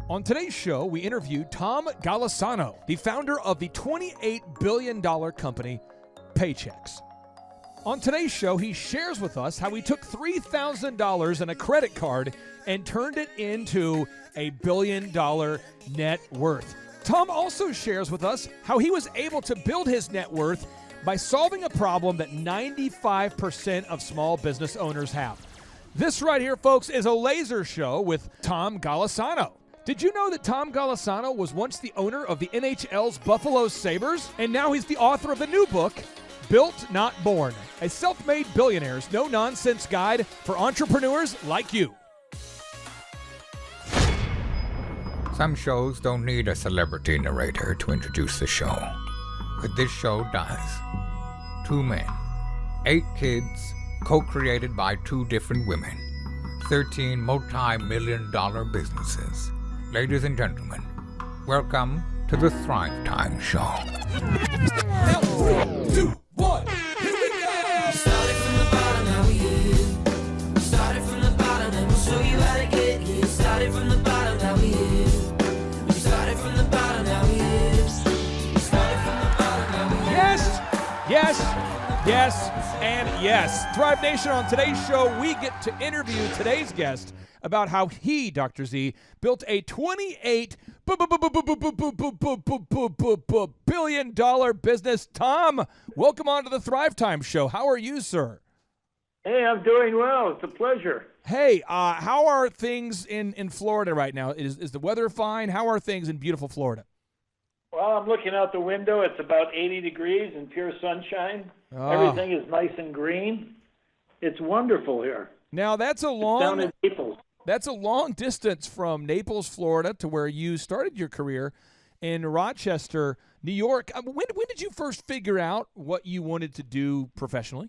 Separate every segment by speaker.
Speaker 1: On today's show, we interviewed Tom Golisano, the founder of the $28 billion company, Paychex. On today's show, he shares with us how he took $3,000 in a credit card and turned it into a $1 billion net worth. Tom also shares with us how he was able to build his net worth by solving a problem that 95% of small business owners have. This right here, folks, is a laser show with Tom Golisano. Did you know that Tom Golisano was once the owner of the NHL's Buffalo Sabres? And now he's the author of the new book, Built Not Born, a self-made billionaire's no-nonsense guide for entrepreneurs like you.
Speaker 2: Some shows don't need a celebrity narrator to introduce the show, but this show does. 2 men, 8 kids, co-created by 2 different women, 13 multi-million-dollar businesses. Ladies and gentlemen, welcome to the Thrive Time Show.
Speaker 1: Now, 3, 2, 1, here we go!
Speaker 3: Started from the bottom, now we here. Started from the bottom, and we'll show you how to get here. Started from the bottom, now we here. We started from the bottom, now we here. Started from the bottom, now we here.
Speaker 1: Yes, and yes. Thrive Nation, on today's show, we get to interview today's guest about how he, Dr. Z, built a $28 billion business. Tom, welcome on to the Thrive Time Show. How are you, sir?
Speaker 4: Hey, I'm doing well. It's a pleasure.
Speaker 1: Hey, how are things in Florida right now? Is the weather fine? How are things in beautiful Florida?
Speaker 4: Well, I'm looking out the window. It's about 80 degrees and pure sunshine.
Speaker 1: Oh.
Speaker 4: Everything is nice and green. It's wonderful here.
Speaker 1: Now, that's a
Speaker 4: Down in Naples.
Speaker 1: That's a long distance from Naples, Florida, to where you started your career in Rochester, New York. When did you first figure out what you wanted to do professionally?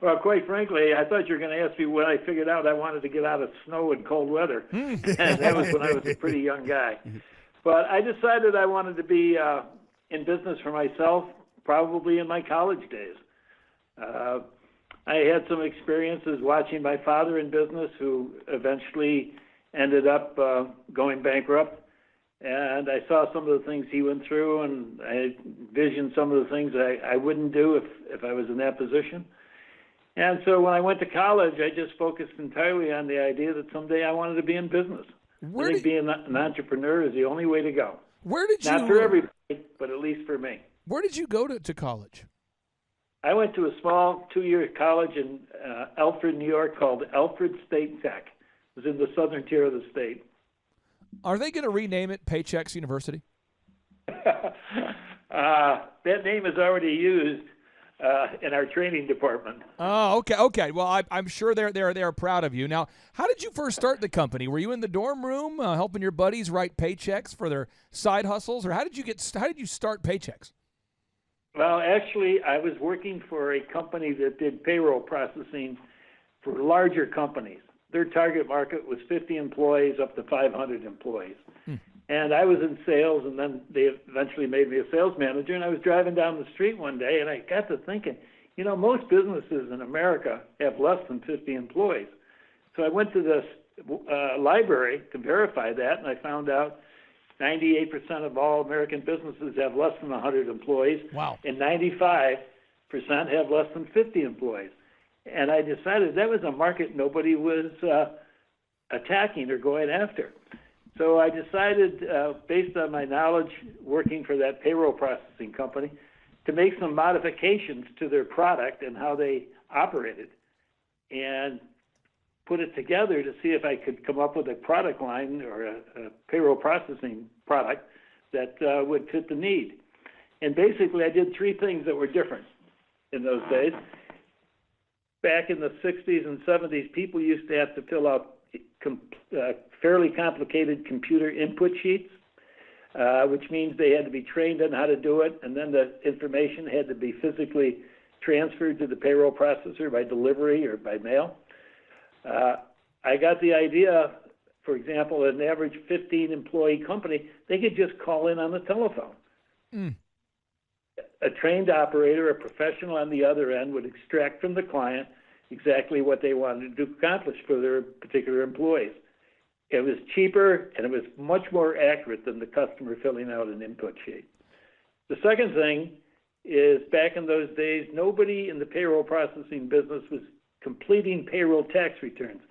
Speaker 4: Well, quite frankly, I thought you were going to ask me when I figured out I wanted to get out of snow and cold weather. And that was when I was a pretty young guy. But I decided I wanted to be in business for myself, probably in my college days. I had some experiences watching my father in business, who eventually ended up going bankrupt. And I saw some of the things he went through, and I envisioned some of the things I wouldn't do if I was in that position. And so when I went to college, I just focused entirely on the idea that someday I wanted to be in business. I think being an entrepreneur is the only way to go.
Speaker 1: Where did you?
Speaker 4: Not for everybody, but at least for me.
Speaker 1: Where did you go to college?
Speaker 4: I went to a small 2-year college in Alfred, New York, called Alfred State Tech. It was in the southern tier of the state.
Speaker 1: Are they going to rename it Paychex University?
Speaker 4: That name is already used in our training department.
Speaker 1: Oh, okay. Well, I'm sure they're proud of you. Now, how did you first start the company? Were you in the dorm room helping your buddies write paychecks for their side hustles, or how did you start Paychex?
Speaker 4: Well, actually, I was working for a company that did payroll processing for larger companies. Their target market was 50 employees up to 500 employees. And I was in sales, and then they eventually made me a sales manager, and I was driving down the street one day, and I got to thinking, most businesses in America have less than 50 employees. So I went to this library to verify that, and I found out 98% of all American businesses have less than 100 employees.
Speaker 1: Wow.
Speaker 4: And 95% have less than 50 employees. And I decided that was a market nobody was attacking or going after. So I decided, based on my knowledge working for that payroll processing company, to make some modifications to their product and how they operated, and put it together to see if I could come up with a product line or a payroll processing product that would fit the need. And basically, I did 3 things that were different in those days. Back in the 60s and 70s, people used to have to fill out fairly complicated computer input sheets, which means they had to be trained on how to do it, and then the information had to be physically transferred to the payroll processor by delivery or by mail. I got the idea, for example, an average 15-employee company, they could just call in on the telephone. A trained operator, a professional on the other end, would extract from the client exactly what they wanted to accomplish for their particular employees. It was cheaper, and it was much more accurate than the customer filling out an input sheet. The second thing is, back in those days, nobody in the payroll processing business was completing payroll tax returns.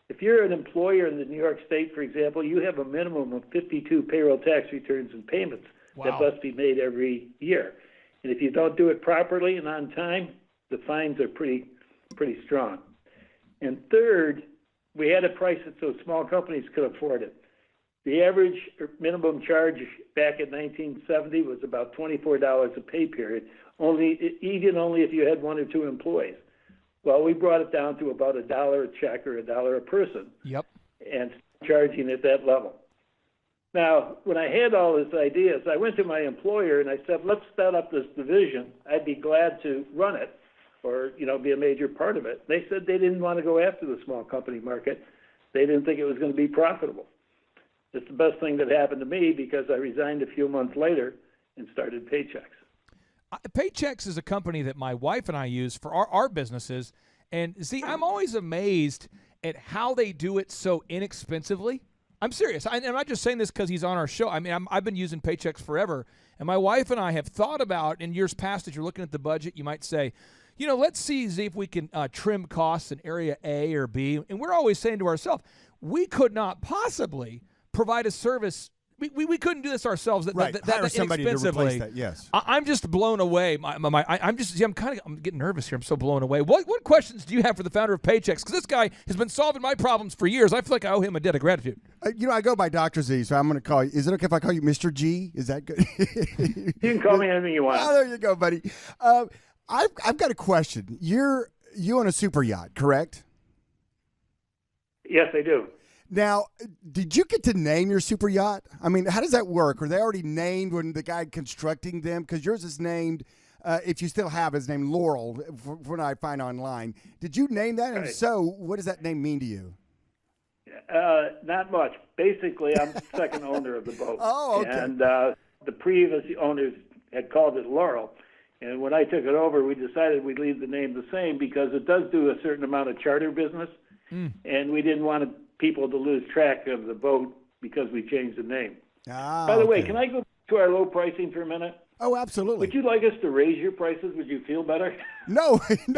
Speaker 4: If you're an employer in the New York State, for example, you have a minimum of 52 payroll tax returns and payments that must be made every year. And if you don't do it properly and on time, the fines are pretty strong. And third, we had a price it so small companies could afford it. The average minimum charge back in 1970 was about $24 a pay period, only if you had one or two employees. Well, we brought it down to about $1 a check or $1 a person.
Speaker 1: Yep.
Speaker 4: And charging at that level. Now, when I had all these ideas, I went to my employer and I said, let's set up this division. I'd be glad to run it or, be a major part of it. They said they didn't want to go after the small company market. They didn't think it was going to be profitable. It's the best thing that happened to me because I resigned a few months later and started Paychex.
Speaker 1: Paychex is a company that my wife and I use for our businesses. And see, I'm always amazed at how they do it so inexpensively. I'm serious. I'm not just saying this because he's on our show. I mean, I've been using Paychex forever. And my wife and I have thought about, in years past, as you're looking at the budget, you might say, let's see if we can trim costs in area A or B. And we're always saying to ourselves, we could not possibly provide a service. We couldn't do this ourselves.
Speaker 5: Hire somebody to replace that. Yes.
Speaker 1: I'm just blown away. I'm getting nervous here. I'm so blown away. What questions do you have for the founder of Paychex? Because this guy has been solving my problems for years. I feel like I owe him a debt of gratitude.
Speaker 5: I go by Dr. Z, so I'm going to call you. Is it okay if I call you Mr. G? Is that good?
Speaker 4: You can call me anything you want.
Speaker 5: Oh, there you go, buddy. I've got a question. You own a super yacht, correct?
Speaker 4: Yes, I do.
Speaker 5: Now, did you get to name your super yacht? I mean, how does that work? Are they already named when the guy constructing them? Because yours is named, if you still have it, it's named Laurel, from what I find online. Did you name that? And so, what does that name mean to you?
Speaker 4: Not much. Basically, I'm the second owner of the boat.
Speaker 5: Oh, okay.
Speaker 4: And the previous owners had called it Laurel. And when I took it over, we decided we'd leave the name the same because it does do a certain amount of charter business. And we didn't want people to lose track of the boat because we changed the name. By the way, can I go to our low pricing for a minute?
Speaker 5: Oh, absolutely.
Speaker 4: Would you like us to raise your prices? Would you feel better?
Speaker 5: No. We use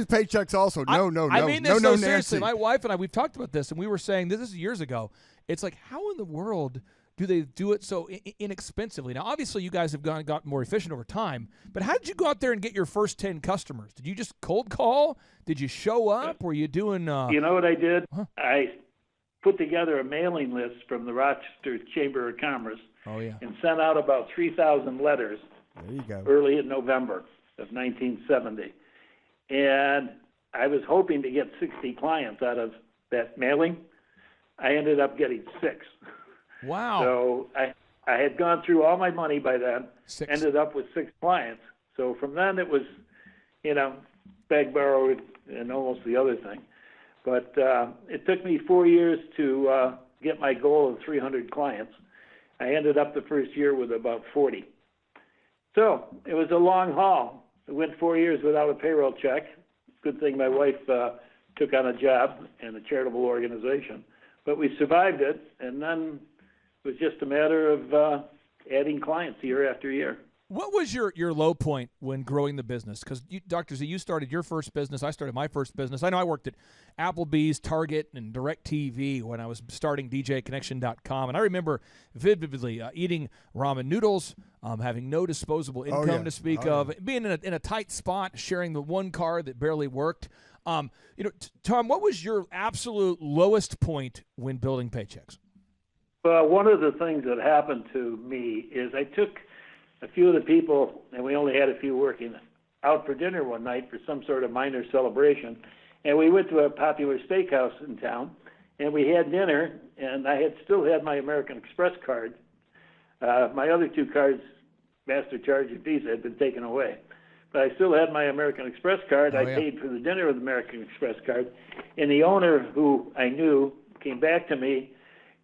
Speaker 5: Paychex also.
Speaker 1: I mean this seriously. My wife and I, we've talked about this, and we were saying this is years ago. It's like, how in the world do they do it so inexpensively? Now, obviously, you guys have gotten more efficient over time, but how did you go out there and get your first 10 customers? Did you just cold call? Did you show up? Were you doing
Speaker 4: You know what I did? Huh? I put together a mailing list from the Rochester Chamber of Commerce and sent out about 3,000 letters early in November of 1970. And I was hoping to get 60 clients out of that mailing. I ended up getting 6.
Speaker 1: Wow.
Speaker 4: So I had gone through all my money by then,
Speaker 1: 6.
Speaker 4: Ended up with 6 clients. So from then it was, beg, borrow, and almost the other thing. But it took me 4 years to get my goal of 300 clients. I ended up the first year with about 40. So it was a long haul. I went 4 years without a payroll check. Good thing my wife took on a job in a charitable organization. But we survived it, and then it was just a matter of adding clients year after year.
Speaker 1: What was your low point when growing the business? Because, Dr. Z, you started your first business. I started my first business. I know I worked at Applebee's, Target, and DirecTV when I was starting DJConnection.com. And I remember vividly eating ramen noodles, having no disposable income to speak of, being in a tight spot, sharing the one car that barely worked. Tom, what was your absolute lowest point when building Paychex?
Speaker 4: Well, one of the things that happened to me is I took a few of the people, and we only had a few working, out for dinner one night for some sort of minor celebration. And we went to a popular steakhouse in town, and we had dinner, and I still had my American Express card. My other 2 cards, MasterCard and Visa, had been taken away. But I still had my American Express card. I paid for the dinner with the American Express card. And the owner, who I knew, came back to me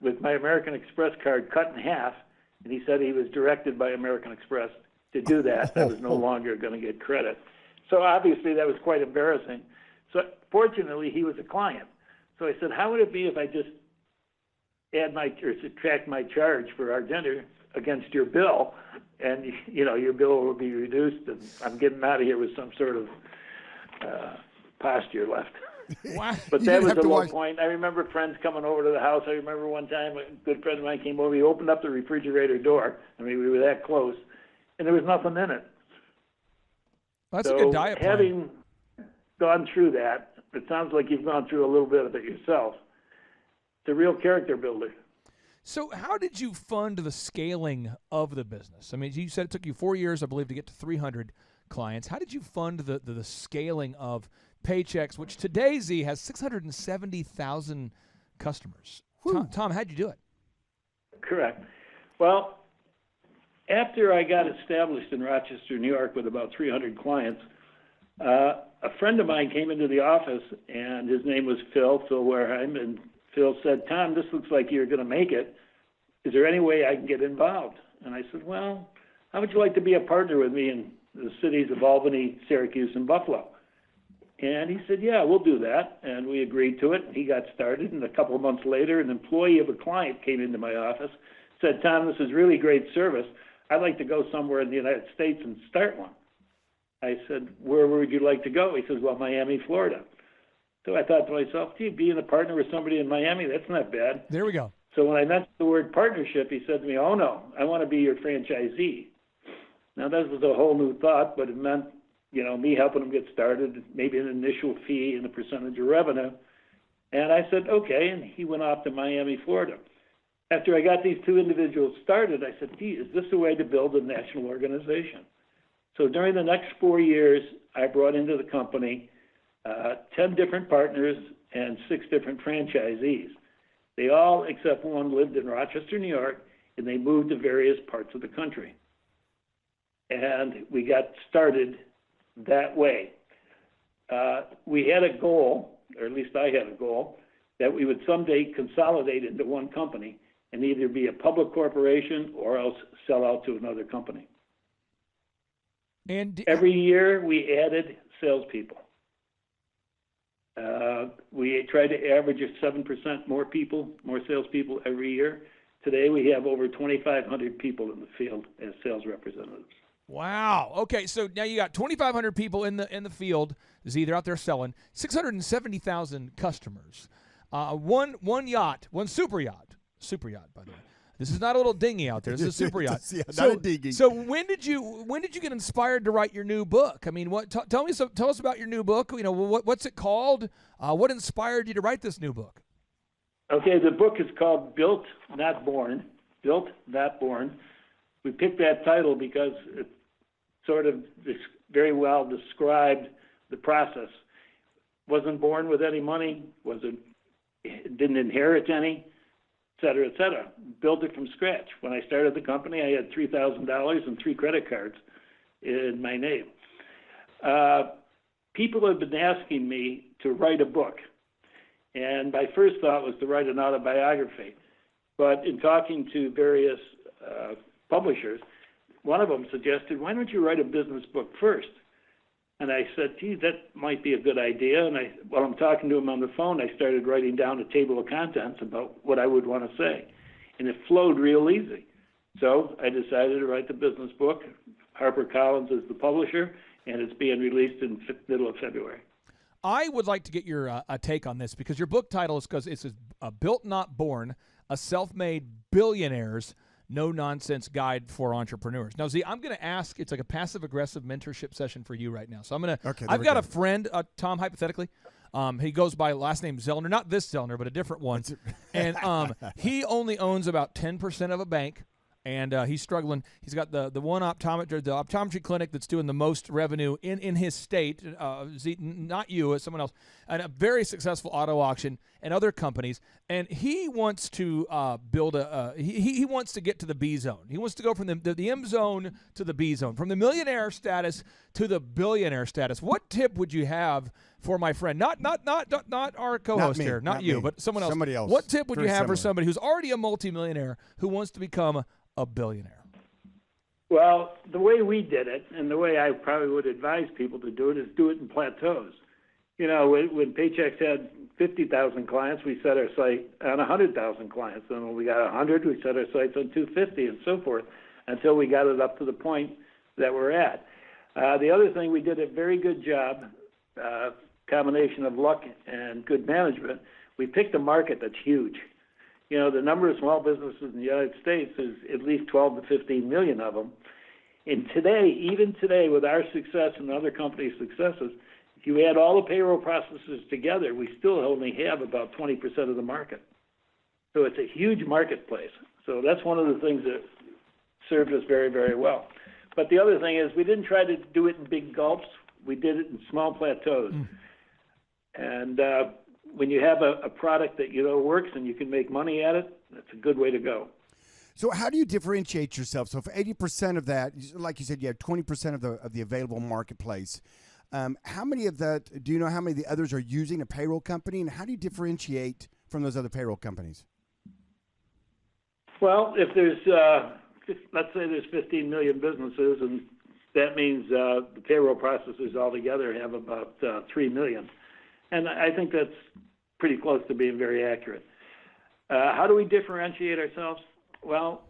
Speaker 4: with my American Express card cut in half, and he said he was directed by American Express to do that. I was no longer going to get credit. So obviously that was quite embarrassing. So fortunately, he was a client. So I said, how would it be if I just add or subtract my charge for our dinner against your bill, and your bill will be reduced, and I'm getting out of here with some sort of posture left.
Speaker 1: Wow.
Speaker 4: But
Speaker 5: You
Speaker 4: that
Speaker 5: didn't
Speaker 4: was
Speaker 5: have
Speaker 4: a
Speaker 5: to
Speaker 4: low
Speaker 5: watch-
Speaker 4: point. I remember friends coming over to the house. I remember one time a good friend of mine came over. He opened up the refrigerator door. I mean, we were that close, and there was nothing in it.
Speaker 1: That's
Speaker 4: So
Speaker 1: a good diet plan.
Speaker 4: having gone through that, it sounds like you've gone through a little bit of it yourself. It's a real character builder.
Speaker 1: So how did you fund the scaling of the business? I mean, you said it took you 4 years, I believe, to get to 300 clients. How did you fund the scaling of Paychex, which today, Z, has 670,000 customers? Tom, how'd you do it?
Speaker 4: Correct. Well, after I got established in Rochester, New York, with about 300 clients, a friend of mine came into the office, and his name was Phil Wareheim, and Phil said, Tom, this looks like you're going to make it. Is there any way I can get involved? And I said, well, how would you like to be a partner with me in the cities of Albany, Syracuse, and Buffalo? And he said, yeah, we'll do that. And we agreed to it. He got started, and a couple of months later, an employee of a client came into my office, said, Tom, this is really great service. I'd like to go somewhere in the United States and start one. I said, where would you like to go? He says, well, Miami, Florida. So I thought to myself, gee, being a partner with somebody in Miami, that's not bad.
Speaker 1: There we go.
Speaker 4: So when I mentioned the word partnership, he said to me, oh, no, I want to be your franchisee. Now, that was a whole new thought, but it meant, me helping him get started, maybe an initial fee and a percentage of revenue. And I said, okay, and he went off to Miami, Florida. After I got these two individuals started, I said, gee, is this a way to build a national organization? So during the next 4 years, I brought into the company 10 different partners and 6 different franchisees. They all, except one, lived in Rochester, New York, and they moved to various parts of the country. And we got started that way. We had a goal, or at least I had a goal, that we would someday consolidate into one company and either be a public corporation or else sell out to another company.
Speaker 1: And
Speaker 4: Every year we added salespeople. We tried to average 7% more salespeople every year. Today we have over 2,500 people in the field as sales representatives.
Speaker 1: wow. Okay, so now you got 2,500 people in the field. Z, they're out there selling 670,000 customers. One yacht, one super yacht, by the way. This is not a little dinghy out there. This is a super yacht.
Speaker 5: Yeah, not a dinghy.
Speaker 1: So when did you get inspired to write your new book? I mean, tell us about your new book. What's it called? What inspired you to write this new book?
Speaker 4: Okay, the book is called Built, Not Born. Built, Not Born. We picked that title because it sort of very well described the process. Wasn't born with any money, didn't inherit any, et cetera, et cetera. Built it from scratch. When I started the company, I had $3,000 and 3 credit cards in my name. People have been asking me to write a book, and my first thought was to write an autobiography. But in talking to various publishers, one of them suggested, why don't you write a business book first? And I said, gee, that might be a good idea. And while I'm talking to him on the phone, I started writing down a table of contents about what I would want to say. And it flowed real easy. So I decided to write the business book. HarperCollins is the publisher, and it's being released in middle of February.
Speaker 1: I would like to get your take on this because your book title is Built Not Born, a self-made billionaire's no-nonsense guide for entrepreneurs. Now, Z, I'm going to ask, it's like a passive-aggressive mentorship session for you right now. So I've got a friend, Tom, hypothetically. He goes by last name Zellner, not this Zellner, but a different one. And he only owns about 10% of a bank. And he's struggling. He's got the one optometry clinic that's doing the most revenue in his state. Not you, it's someone else. And a very successful auto auction and other companies. And he wants to build he wants to get to the B zone. He wants to go from the M zone to the B zone, from the millionaire status to the billionaire status. What tip would you have for my friend? Not our co-host here, not you, but someone else.
Speaker 5: Somebody else.
Speaker 1: What tip would you have
Speaker 5: Very
Speaker 1: for somebody who's already a multimillionaire who wants to become a billionaire?
Speaker 4: Well, the way we did it, and the way I probably would advise people to do it, is do it in plateaus. When Paychex had 50,000 clients, we set our sight on 100,000 clients. And when we got 100, we set our sights on 250 and so forth until we got it up to the point that we're at. The other thing, we did a very good job, combination of luck and good management. We picked a market that's huge. You know, the number of small businesses in the United States is at least 12 to 15 million of them. And today, even today, with our success and other companies' successes, if you add all the payroll processes together, we still only have about 20% of the market. So it's a huge marketplace. So that's one of the things that served us very, very well. But the other thing is we didn't try to do it in big gulps. We did it in small plateaus. And when you have a product that you know works and you can make money at it, that's a good way to go.
Speaker 5: So how do you differentiate yourself? So for 80% of that, like you said, you have 20% of the available marketplace. How many of that, do you know how many of the others are using a payroll company, and how do you differentiate from those other payroll companies?
Speaker 4: Well, if there's, let's say there's 15 million businesses, and that means the payroll processors altogether have about 3 million. And I think that's pretty close to being very accurate. How do we differentiate ourselves? Well,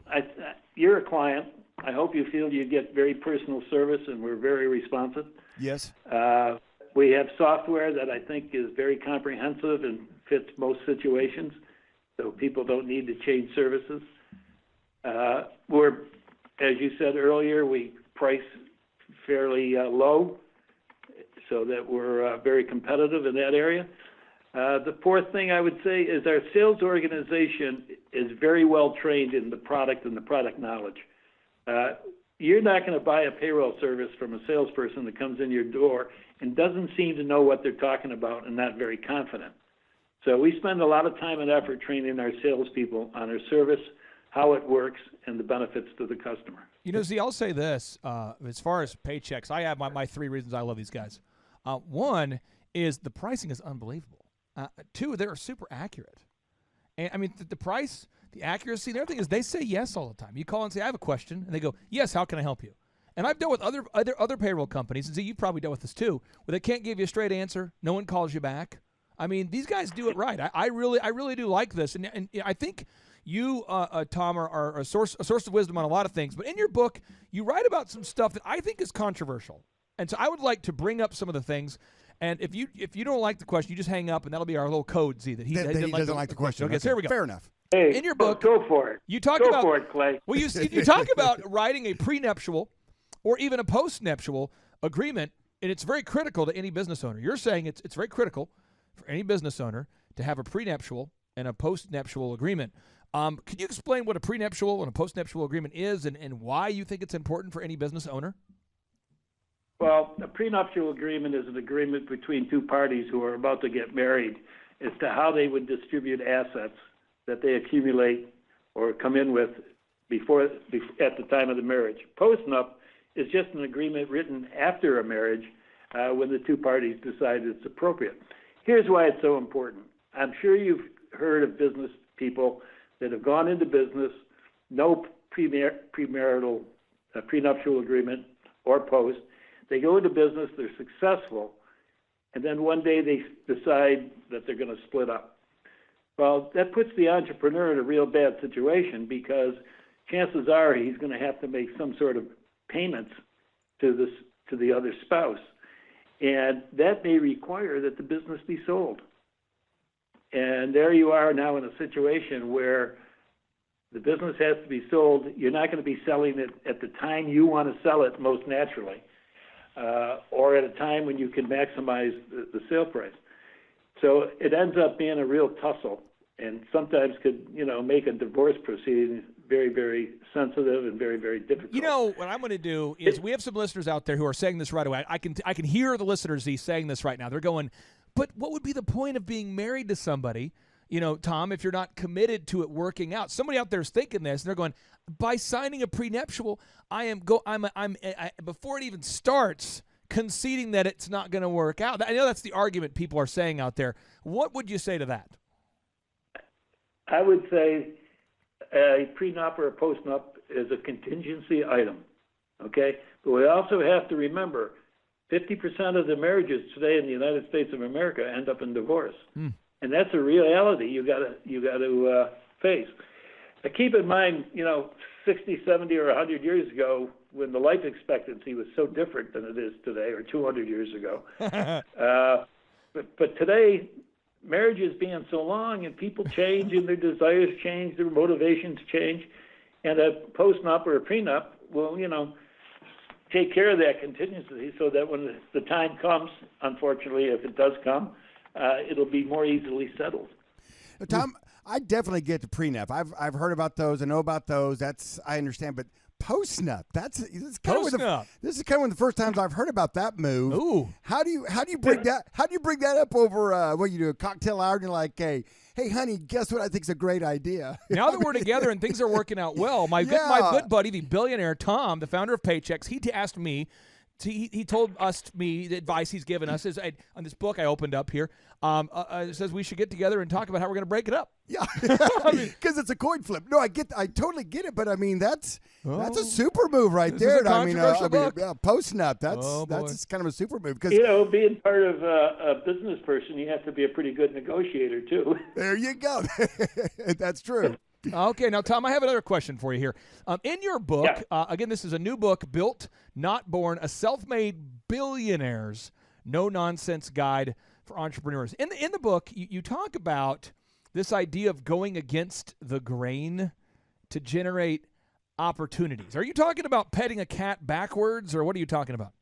Speaker 4: you're a client. I hope you feel you get very personal service, and we're very responsive.
Speaker 5: Yes.
Speaker 4: We have software that I think is very comprehensive and fits most situations, so people don't need to change services. We're, as you said earlier, we price fairly low so that we're very competitive in that area. The fourth thing I would say is our sales organization is very well trained in the product and the product knowledge. You're not going to buy a payroll service from a salesperson that comes in your door and doesn't seem to know what they're talking about and not very confident. So we spend a lot of time and effort training our salespeople on our service, how it works, and the benefits to the customer.
Speaker 1: You know, Z, I'll say this. As far as Paychex, I have my three reasons I love these guys. One is the pricing is unbelievable. Two, they're super accurate. And I mean, the price, the accuracy, the other thing is they say yes all the time. You call and say, I have a question, and they go, yes, how can I help you? And I've dealt with other payroll companies, and Z, you've probably dealt with this too, where they can't give you a straight answer. No one calls you back. I mean, these guys do it right. I really do like this, and I think you, Tom, are a source of wisdom on a lot of things. But in your book, you write about some stuff that I think is controversial, and so I would like to bring up some of the things. And if you don't like the question, you just hang up, and that'll be our little code, Z, that he
Speaker 5: doesn't like the question.
Speaker 1: Okay, so here we go.
Speaker 5: Fair enough.
Speaker 4: Hey,
Speaker 1: in your book,
Speaker 4: go for it.
Speaker 1: You talk
Speaker 4: go
Speaker 1: about
Speaker 4: for it, Clay.
Speaker 1: Well, you talk about writing a prenuptial or even a postnuptial agreement, and it's very critical to any business owner. You're saying it's very critical for any business owner to have a prenuptial and a postnuptial agreement. Could you explain what a prenuptial and a postnuptial agreement is, and why you think it's important for any business owner?
Speaker 4: Well, a prenuptial agreement is an agreement between two parties who are about to get married as to how they would distribute assets that they accumulate or come in with at the time of the marriage. Postnup is just an agreement written after a marriage when the two parties decide it's appropriate. Here's why it's so important. I'm sure you've heard of business people that have gone into business, no prenuptial agreement or post. They go into business, they're successful, and then one day they decide that they're going to split up. Well, that puts the entrepreneur in a real bad situation because chances are he's going to have to make some sort of payments to the other spouse, and that may require that the business be sold. And there you are now in a situation where the business has to be sold. You're not going to be selling it at the time you want to sell it most naturally, or at a time when you can maximize the sale price. So it ends up being a real tussle, and sometimes could make a divorce proceeding very, very sensitive and very, very difficult.
Speaker 1: You know what I'm going to do is we have some listeners out there who are saying this right away. I can hear the listeners saying this right now. They're going, but what would be the point of being married to somebody, Tom, if you're not committed to it working out? Somebody out there is thinking this, and they're going, by signing a prenuptial, I'm before it even starts, conceding that it's not going to work out. I know that's the argument people are saying out there. What would you say to that?
Speaker 4: I would say a prenup or a postnup is a contingency item, okay? But we also have to remember 50% of the marriages today in the United States of America end up in divorce. and that's a reality you got to face. Now, keep in mind, 60, 70, or 100 years ago, when the life expectancy was so different than it is today, or 200 years ago. But today, marriage is being so long, and people change, and their desires change, their motivations change, and a postnup or a prenup will, take care of that contingency so that when the time comes, unfortunately, if it does come, it'll be more easily settled.
Speaker 5: Tom, I definitely get the prenup. I've heard about those. I know about those. I understand. But postnup, this is kind of one of the first times I've heard about that move.
Speaker 1: Ooh.
Speaker 5: How do you bring that? How do you bring that up over what you do, a cocktail hour? And you're like, hey, honey, guess what? I think's a great idea.
Speaker 1: Now that we're together and things are working out well, my good buddy, the billionaire Tom, the founder of Paychex, he asked me. He told me the advice he's given us is on this book I opened up here. It says we should get together and talk about how we're going to break it up.
Speaker 5: Yeah, because it's a coin flip. No, I totally get it, but I mean that's a super move right
Speaker 1: This
Speaker 5: there.
Speaker 1: is a controversial book.
Speaker 5: Postnup. That's kind of a super move because
Speaker 4: being part of a business person, you have to be a pretty good negotiator too.
Speaker 5: There you go. That's true.
Speaker 1: Okay, now, Tom, I have another question for you here. In your book, again, this is a new book, Built, Not Born, a self-made billionaire's no-nonsense guide for entrepreneurs. In the book, you talk about this idea of going against the grain to generate opportunities. Are you talking about petting a cat backwards, or what are you talking about?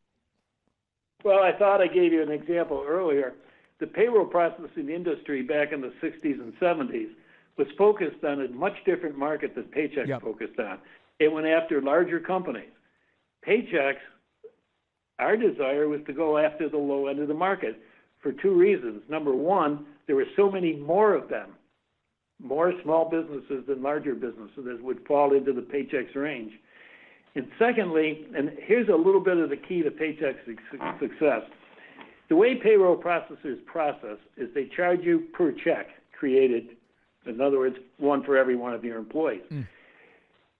Speaker 4: Well, I thought I gave you an example earlier. The payroll processing industry back in the 60s and 70s was focused on a much different market than Paychex focused on. It went after larger companies. Paychex, our desire was to go after the low end of the market for two reasons. Number one, there were so many more of them, more small businesses than larger businesses that would fall into the Paychex range. And secondly, and here's a little bit of the key to Paychex success, the way payroll processors process is they charge you per check created. In other words, one for every one of your employees.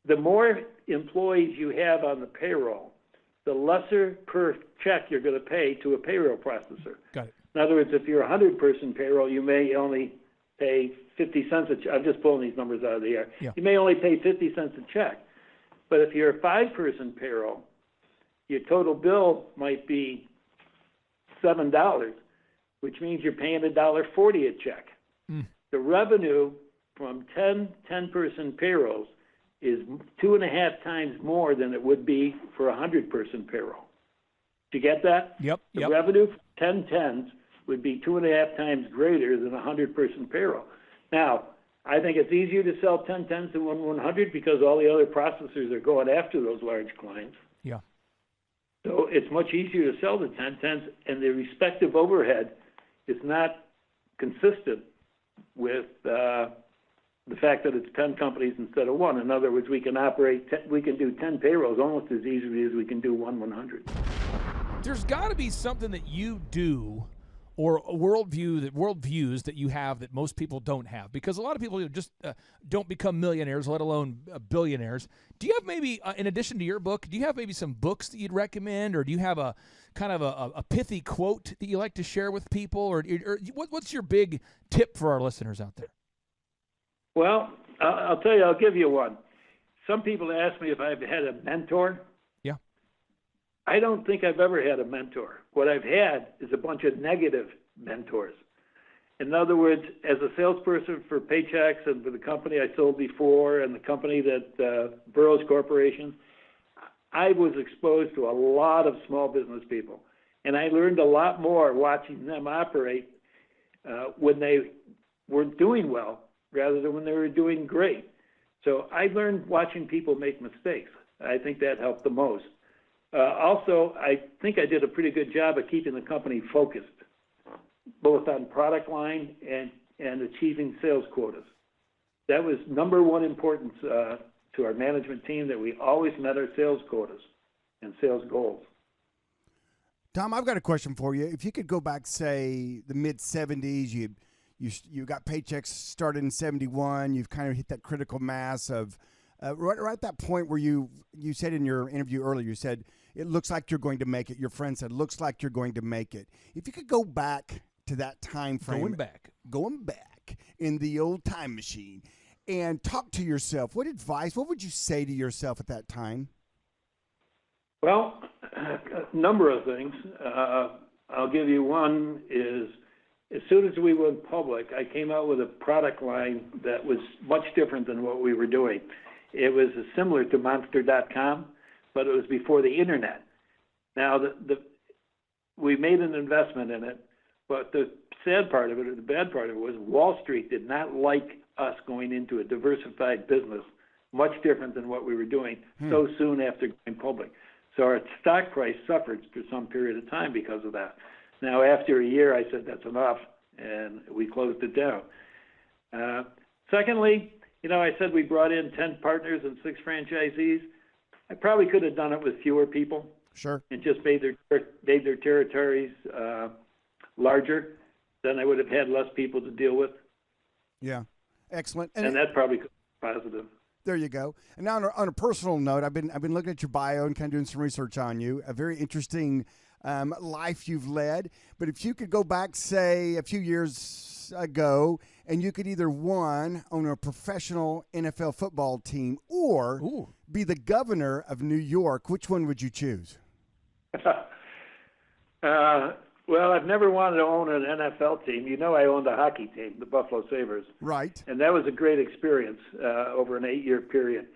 Speaker 4: The more employees you have on the payroll, the lesser per check you're going to pay to a payroll processor.
Speaker 1: Got it.
Speaker 4: In other words, if you're a 100-person payroll, you may only pay 50 cents a check. I'm just pulling these numbers out of the air.
Speaker 1: Yeah.
Speaker 4: You may only pay 50 cents a check. But if you're a 5-person payroll, your total bill might be $7, which means you're paying $1.40 a check. The revenue from 10-person payrolls is 2.5 times more than it would be for a 100-person payroll. Did you get that?
Speaker 1: Yep.
Speaker 4: The revenue for 10 tens would be 2.5 times greater than a 100-person payroll. Now, I think it's easier to sell 10 tens than 100 because all the other processors are going after those large clients.
Speaker 1: Yeah.
Speaker 4: So it's much easier to sell the 10 tens, and the respective overhead is not consistent with the fact that it's 10 companies instead of one. In other words, we can do 10 payrolls almost as easily as we can do 100.
Speaker 1: There's got to be something that you do or a worldviews that you have that most people don't have, because a lot of people just don't become millionaires, let alone billionaires. Do you have maybe, in addition to your book, do you have maybe some books that you'd recommend, or do you have a kind of a pithy quote that you like to share with people, or what's your big tip for our listeners out there?
Speaker 4: Well, I'll tell you, I'll give you one. Some people ask me if I've had a mentor.
Speaker 1: Yeah.
Speaker 4: I don't think I've ever had a mentor. What I've had is a bunch of negative mentors. In other words, as a salesperson for Paychex and for the company I sold before and the company that Burroughs Corporation, I was exposed to a lot of small business people. And I learned a lot more watching them operate when they weren't doing well rather than when they were doing great. So I learned watching people make mistakes. I think that helped the most. Also, I think I did a pretty good job of keeping the company focused, both on product line and achieving sales quotas. That was number one importance to our management team, that we always met our sales quotas and sales goals.
Speaker 5: Tom, I've got a question for you. If you could go back, say, the mid-'70s, you got Paychex started in 71, you've kind of hit that critical mass of right at that point where you said in your interview earlier, you said, it looks like you're going to make it. Your friend said, looks like you're going to make it. If you could go back to that time frame.
Speaker 1: Going back.
Speaker 5: going back in the old time machine and talk to yourself, what would you say to yourself at that time?
Speaker 4: Well, a number of things. I'll give you one is, as soon as we went public, I came out with a product line that was much different than what we were doing. It was similar to Monster.com, but it was before the internet. Now, we made an investment in it, but the sad part of it, or the bad part of it, was Wall Street did not like us going into a diversified business, much different than what we were doing so soon after going public. So our stock price suffered for some period of time because of that. Now, after a year, I said, that's enough, and we closed it down. Secondly, I said we brought in 10 partners and 6 franchisees. I probably could have done it with fewer people.
Speaker 5: Sure.
Speaker 4: And just made their territories larger. Then I would have had less people to deal with.
Speaker 5: Yeah. Excellent.
Speaker 4: And that probably could be positive.
Speaker 5: There you go. And now on a personal note, I've been looking at your bio and kind of doing some research on you. A very interesting life you've led. But if you could go back, say, a few years ago, and you could either, one, own a professional NFL football team or be the governor of New York, which one would you choose?
Speaker 4: Well, I've never wanted to own an NFL team. I owned a hockey team, the Buffalo Sabres.
Speaker 5: Right.
Speaker 4: And that was a great experience over an 8-year period.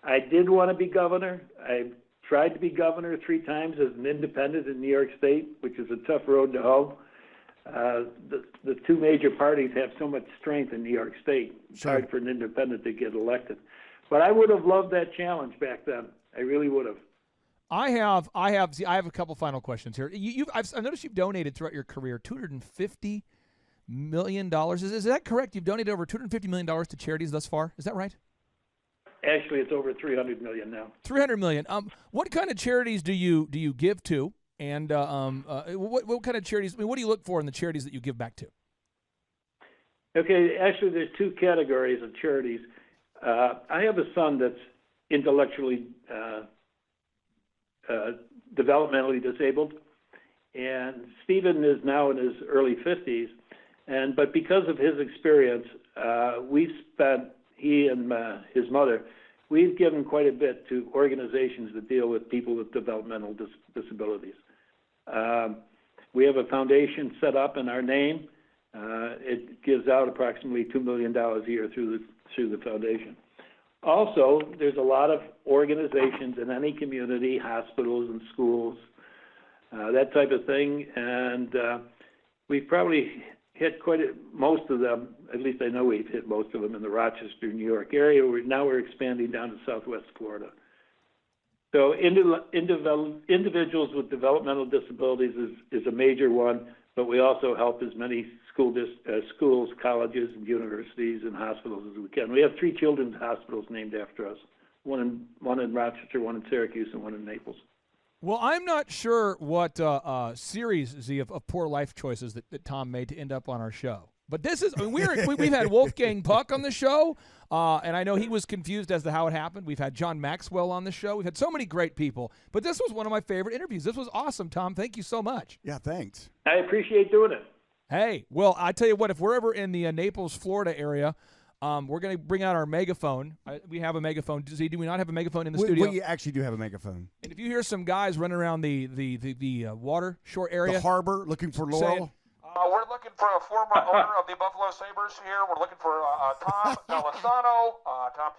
Speaker 4: I did want to be governor. I tried to be governor 3 times as an independent in New York State, which is a tough road to hoe. The 2 major parties have so much strength in New York State. It's hard for an independent to get elected. But I would have loved that challenge back then. I really would have.
Speaker 1: I have a couple final questions here. I've noticed you've donated throughout your career $250 million. Is that correct? You've donated over $250 million to charities thus far. Is that right?
Speaker 4: Actually, it's over $300 million now.
Speaker 1: $300 million. What kind of charities do you give to? And what kind of charities? What do you look for in the charities that you give back to?
Speaker 4: Okay, actually, there's 2 categories of charities. I have a son that's intellectually developmentally disabled, and Stephen is now in his early 50s, but because of his experience, he and his mother, we've given quite a bit to organizations that deal with people with developmental disabilities. We have a foundation set up in our name. It gives out approximately $2 million a year through the foundation. Also, there's a lot of organizations in any community, hospitals and schools, that type of thing, and we've probably hit most of them. At least I know we've hit most of them in the Rochester, New York area. Now we're expanding down to Southwest Florida. So individuals with developmental disabilities is a major one, but we also help as many schools, colleges, and universities and hospitals as we can. We have 3 children's hospitals named after us, one in Rochester, one in Syracuse, and one in Naples.
Speaker 1: Well, I'm not sure what series, Z, of poor life choices that Tom made to end up on our show. But this is, we've had Wolfgang Puck on the show, and I know he was confused as to how it happened. We've had John Maxwell on the show. We've had so many great people. But this was one of my favorite interviews. This was awesome, Tom. Thank you so much.
Speaker 5: Yeah, thanks.
Speaker 4: I appreciate doing it.
Speaker 1: Hey, well, I tell you what, if we're ever in the Naples, Florida area, we're going to bring out our megaphone. We have a megaphone. Z, do we not have a megaphone in the studio?
Speaker 5: We actually do have a megaphone.
Speaker 1: And if you hear some guys running around the water shore area.
Speaker 5: The harbor looking for Laurel.
Speaker 1: Saying,
Speaker 6: we're looking for a former owner of the Buffalo Sabres here. We're looking for Tom Golisano. Tom.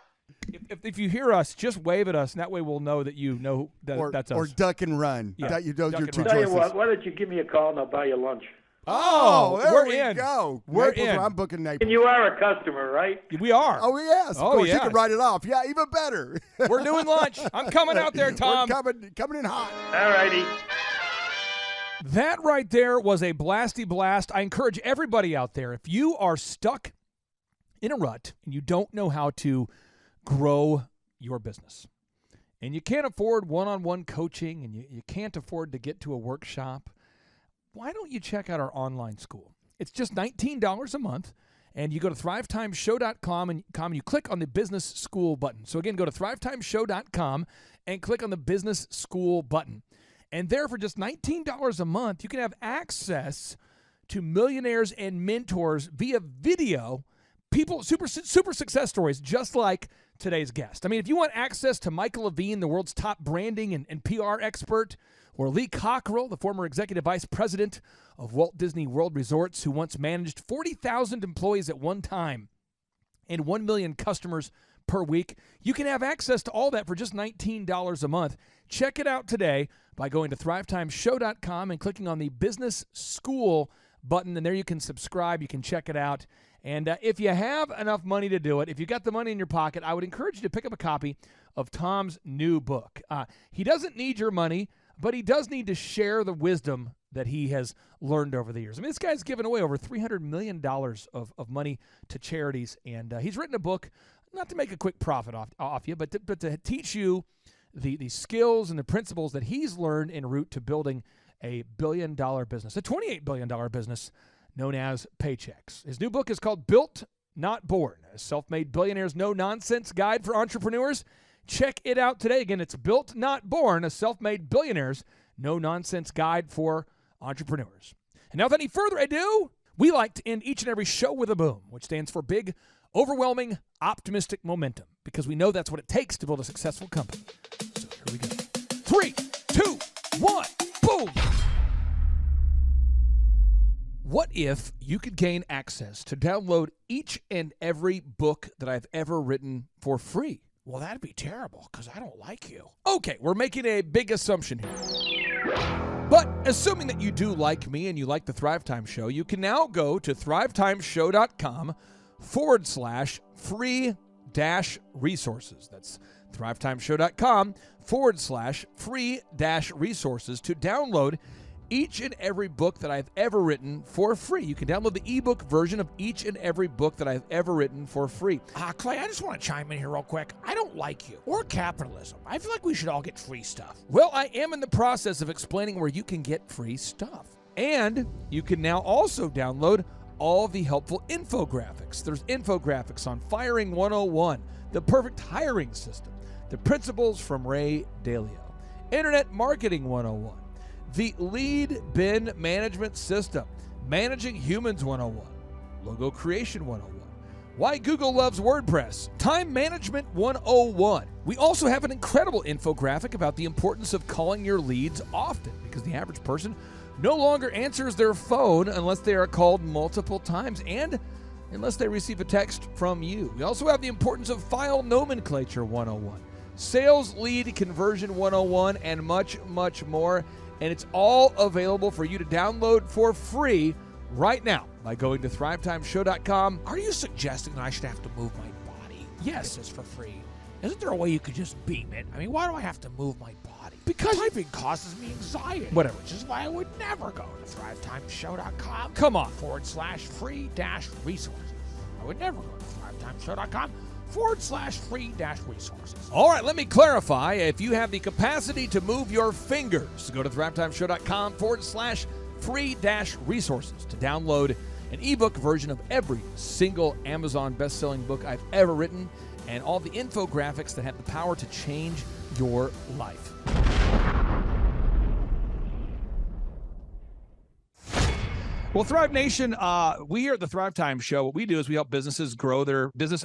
Speaker 1: If you hear us, just wave at us, and that way we'll know that you know that's us.
Speaker 5: Or duck and run.
Speaker 1: Yeah.
Speaker 5: That, those are your 2
Speaker 4: Tell
Speaker 5: choices.
Speaker 4: you what, why don't you give me a call and I'll buy you lunch?
Speaker 5: Oh, there
Speaker 1: we're
Speaker 5: we
Speaker 1: in.
Speaker 5: go.
Speaker 1: We're
Speaker 5: Naples,
Speaker 1: in.
Speaker 5: I'm booking Naples.
Speaker 4: And you are a customer, right?
Speaker 1: We are.
Speaker 5: Oh, yes. Of course, you can write it off. Yeah, even better.
Speaker 1: We're doing lunch. I'm coming out there, Tom.
Speaker 5: We're coming in hot.
Speaker 4: All righty.
Speaker 1: That right there was a blasty blast. I encourage everybody out there, if you are stuck in a rut and you don't know how to grow your business, and you can't afford one-on-one coaching, and you can't afford to get to a workshop, why don't you check out our online school? It's just $19 a month, and you go to thrivetimeshow.com and you click on the business school button. So again, go to thrivetimeshow.com and click on the business school button. And there, for just $19 a month, you can have access to millionaires and mentors via video, people, super success stories just like today's guest. I mean, if you want access to Michael Levine, the world's top branding and PR expert, or Lee Cockrell, the former executive vice president of Walt Disney World Resorts, who once managed 40,000 employees at one time and 1 million customers per week, you can have access to all that for just $19 a month. Check it out today by going to thrivetimeshow.com and clicking on the Business School button, and there you can subscribe. You can check it out. And if you have enough money to do it, if you got the money in your pocket, I would encourage you to pick up a copy of Tom's new book. He doesn't need your money, but he does need to share the wisdom that he has learned over the years. I mean, this guy's given away over $300 million of money to charities, and he's written a book, not to make a quick profit off you, but to teach you the skills and the principles that he's learned en route to building a billion-dollar business, a $28 billion business known as Paychex. His new book is called Built, Not Born, a self-made billionaire's no-nonsense guide for entrepreneurs. Check it out today. Again, it's Built, Not Born, a self-made billionaire's no-nonsense guide for entrepreneurs. And now, without any further ado, we like to end each and every show with a boom, which stands for big, overwhelming, optimistic momentum, because we know that's what it takes to build a successful company. So here we go. 3, 2, 1, boom! What if you could gain access to download each and every book that I've ever written for free? Well, that'd be terrible, because I don't like you. Okay, we're making a big assumption here. But assuming that you do like me and you like the Thrive Time Show, you can now go to thrivetimeshow.com/free-resources. That's thrivetimeshow.com/free-resources to download each and every book that I've ever written for free. You can download the ebook version of each and every book that I've ever written for free.
Speaker 7: Clay, I just want to chime in here real quick. I don't like you or capitalism. I feel like we should all get free stuff.
Speaker 1: Well, I am in the process of explaining where you can get free stuff. And you can now also download all the helpful infographics. There's infographics on Firing 101, the perfect hiring system, the principles from Ray Dalio, Internet Marketing 101, the Lead Bin Management System, Managing Humans 101, Logo Creation 101, Why Google Loves WordPress, Time Management 101. We also have an incredible infographic about the importance of calling your leads often, because the average person no longer answers their phone unless they are called multiple times and unless they receive a text from you. We also have the importance of File Nomenclature 101, Sales Lead Conversion 101, and much, much more. And it's all available for you to download for free right now by going to thrivetimeshow.com.
Speaker 7: Are you suggesting that I should have to move my body?
Speaker 1: Yes.
Speaker 7: This is for free. Isn't there a way you could just beam it? I mean, why do I have to move my body?
Speaker 1: Because
Speaker 7: typing causes me anxiety.
Speaker 1: Whatever.
Speaker 7: Which is why I would never go to thrivetimeshow.com.
Speaker 1: Come on.
Speaker 7: /free-resources. I would never go to thrivetimeshow.com /free-resources.
Speaker 1: All right, let me clarify. If you have the capacity to move your fingers, go to thrivetimeshow.com /free-resources to download an ebook version of every single Amazon best-selling book I've ever written and all the infographics that have the power to change your life. Well, Thrive Nation, we here at the Thrive Time Show, what we do is we help business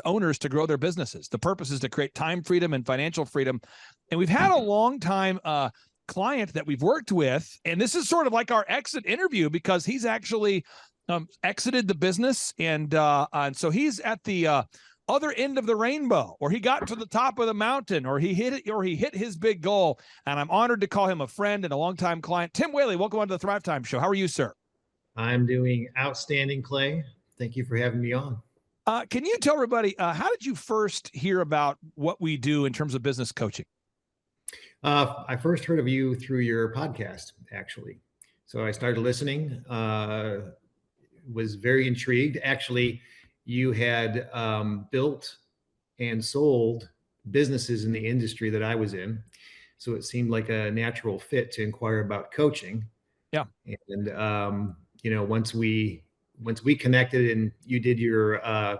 Speaker 1: owners to grow their businesses. The purpose is to create time freedom and financial freedom. And we've had a long time client that we've worked with, and this is sort of like our exit interview because he's actually exited the business, and so he's at the other end of the rainbow, or he got to the top of the mountain, or he hit his big goal. And I'm honored to call him a friend and a longtime client. Tim Whaley, welcome on to the Thrive Time Show. How are you, sir?
Speaker 8: I'm doing outstanding, Clay. Thank you for having me on.
Speaker 1: Can you tell everybody, how did you first hear about what we do in terms of business coaching?
Speaker 8: I first heard of you through your podcast, actually. So I started listening, was very intrigued. Actually, you had built and sold businesses in the industry that I was in. So it seemed like a natural fit to inquire about coaching.
Speaker 1: Yeah.
Speaker 8: And, once we connected and you did your, I'm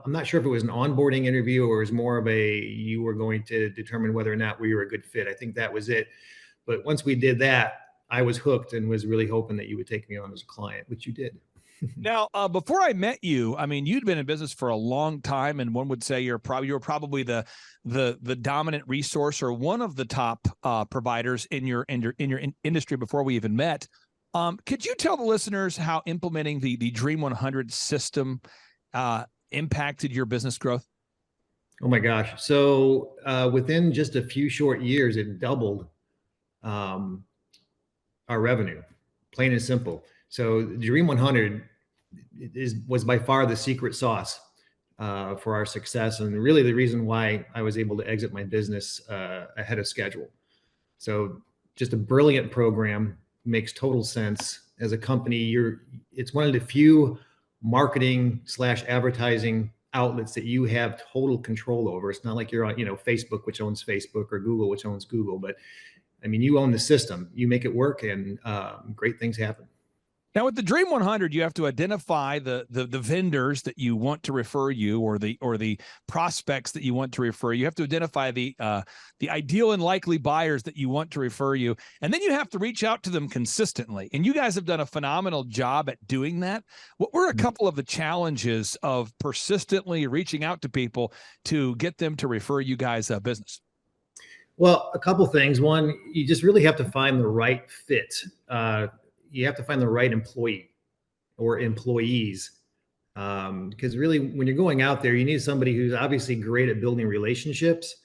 Speaker 8: not sure if it was an onboarding interview or it was more of you were going to determine whether or not we were a good fit. I think that was it. But once we did that, I was hooked and was really hoping that you would take me on as a client, which you did.
Speaker 1: Now, before I met you, I mean, you'd been in business for a long time, and one would say you were probably the dominant resource or one of the top providers in your industry before we even met. Could you tell the listeners how implementing the Dream 100 system impacted your business growth?
Speaker 8: Oh my gosh! So within just a few short years, it doubled our revenue, plain and simple. So Dream 100 was by far the secret sauce for our success, and really the reason why I was able to exit my business ahead of schedule. So just a brilliant program, makes total sense. As a company, it's one of the few marketing / advertising outlets that you have total control over. It's not like you're on, Facebook, which owns Facebook, or Google, which owns Google. But I mean, you own the system, you make it work, and great things happen.
Speaker 1: Now, with the Dream 100, you have to identify the vendors that you want to refer you, or the prospects that you want to refer you. You have to identify the ideal and likely buyers that you want to refer you, and then you have to reach out to them consistently. And you guys have done a phenomenal job at doing that. What were a couple of the challenges of persistently reaching out to people to get them to refer you guys business?
Speaker 8: Well, a couple things. One, you just really have to find the right fit. You have to find the right employee or employees. Because really, when you're going out there, you need somebody who's obviously great at building relationships.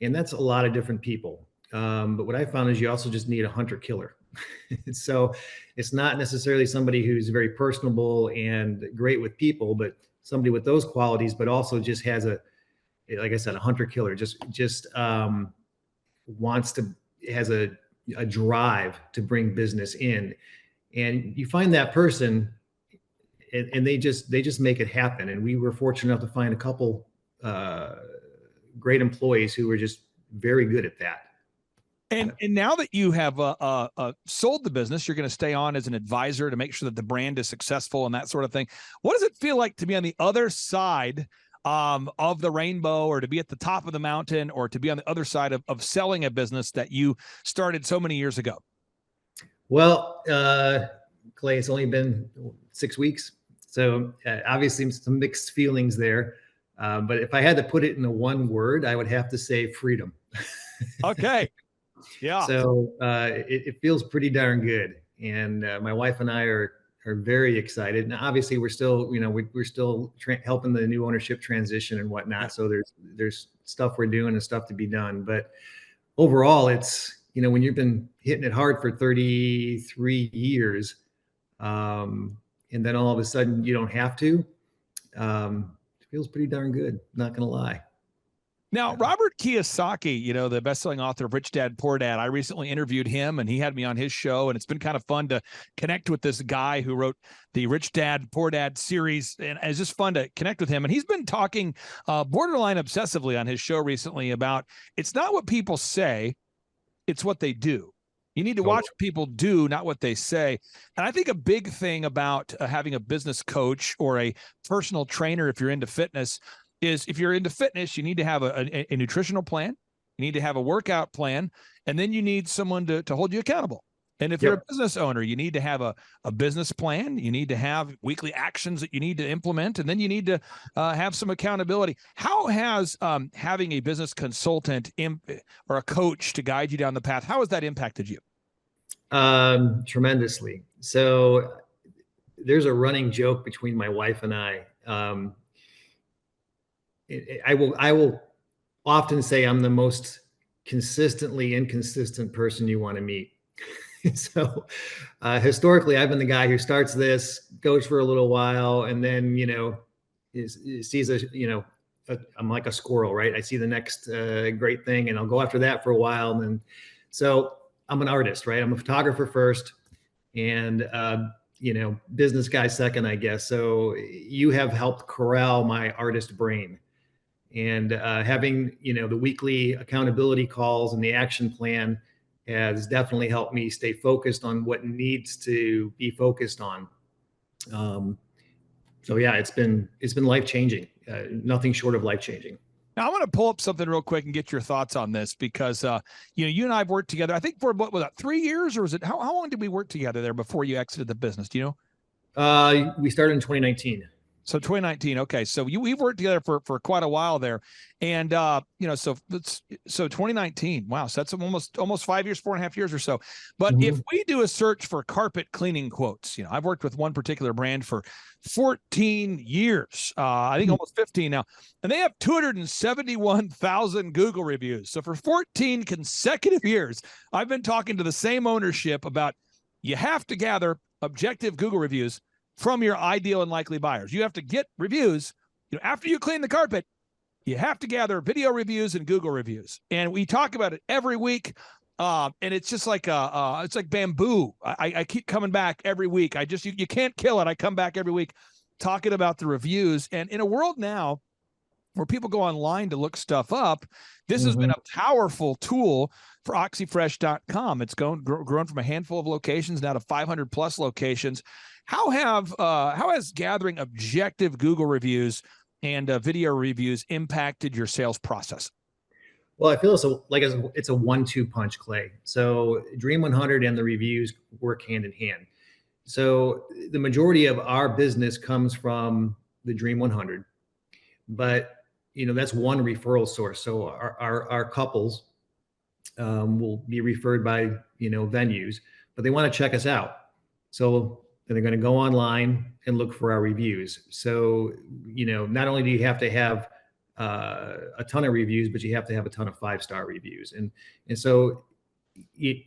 Speaker 8: And that's a lot of different people. But what I found is you also just need a hunter killer. So it's not necessarily somebody who's very personable and great with people, but somebody with those qualities, but also just has like I said, a hunter killer, just has a drive to bring business in. And you find that person, and they just make it happen. And we were fortunate enough to find a couple great employees who were just very good at that.
Speaker 1: And now that you have sold the business, you're going to stay on as an advisor to make sure that the brand is successful and that sort of thing. What does it feel like to be on the other side of the rainbow, or to be at the top of the mountain, or to be on the other side of selling a business that you started so many years ago?
Speaker 8: Well, Clay, it's only been 6 weeks. So obviously some mixed feelings there. But if I had to put it in one word, I would have to say freedom.
Speaker 1: Okay. Yeah.
Speaker 8: So it feels pretty darn good. And my wife and I are very excited. And obviously we're still, we're still helping the new ownership transition and whatnot. So there's stuff we're doing and stuff to be done. But overall, it's, when you've been hitting it hard for 33 years, and then all of a sudden you don't have to, it feels pretty darn good. Not going to lie.
Speaker 1: Now, Robert Kiyosaki, the best-selling author of Rich Dad, Poor Dad, I recently interviewed him, and he had me on his show, and it's been kind of fun to connect with this guy who wrote the Rich Dad, Poor Dad series, and it's just fun to connect with him. And he's been talking borderline obsessively on his show recently about it's not what people say, it's what they do. You need to watch what people do, not what they say. And I think a big thing about having a business coach or a personal trainer, if you're into fitness, is if you're into fitness, you need to have a nutritional plan, you need to have a workout plan, and then you need someone to hold you accountable. And if you're a business owner, you need to have a business plan, you need to have weekly actions that you need to implement, and then you need to have some accountability. How has having a business consultant or a coach to guide you down the path, how has that impacted you?
Speaker 8: Tremendously. So there's a running joke between my wife and I. I will often say I'm the most consistently inconsistent person you want to meet. So historically, I've been the guy who starts this, goes for a little while, and then, sees I'm like a squirrel, right? I see the next great thing, and I'll go after that for a while. And then, so I'm an artist, right? I'm a photographer first, and business guy second, I guess. So you have helped corral my artist brain, and having the weekly accountability calls and the action plan has definitely helped me stay focused on what needs to be focused on. So yeah, it's been life changing. Nothing short of life changing.
Speaker 1: Now, I want to pull up something real quick and get your thoughts on this because, you and I have worked together, I think for what was that, 3 years, or was it, how long did we work together there before you exited the business? Do you know?
Speaker 8: We started in 2019.
Speaker 1: So 2019. Okay. So we've worked together for quite a while there. And, so 2019, wow. So that's almost 5 years, 4.5 years or so. But if we do a search for carpet cleaning quotes, I've worked with one particular brand for 14 years, I think almost 15 now, and they have 271,000 Google reviews. So for 14 consecutive years, I've been talking to the same ownership about you have to gather objective Google reviews from your ideal and likely buyers. You have to get reviews. After you clean the carpet, you have to gather video reviews and Google reviews. And we talk about it every week. And it's just like it's like bamboo. I keep coming back every week. You can't kill it. I come back every week talking about the reviews. And in a world now where people go online to look stuff up, this has been a powerful tool for oxyfresh.com. It's grown from a handful of locations now to 500 plus locations. How has gathering objective Google reviews and video reviews impacted your sales process?
Speaker 8: Well, I feel it's a 1-2 punch, Clay. So Dream 100 and the reviews work hand in hand. So the majority of our business comes from the Dream 100, but that's one referral source. So our couples will be referred by venues, but they want to check us out. So they're going to go online and look for our reviews. So not only do you have to have a ton of reviews, but you have to have a ton of 5-star reviews. And so the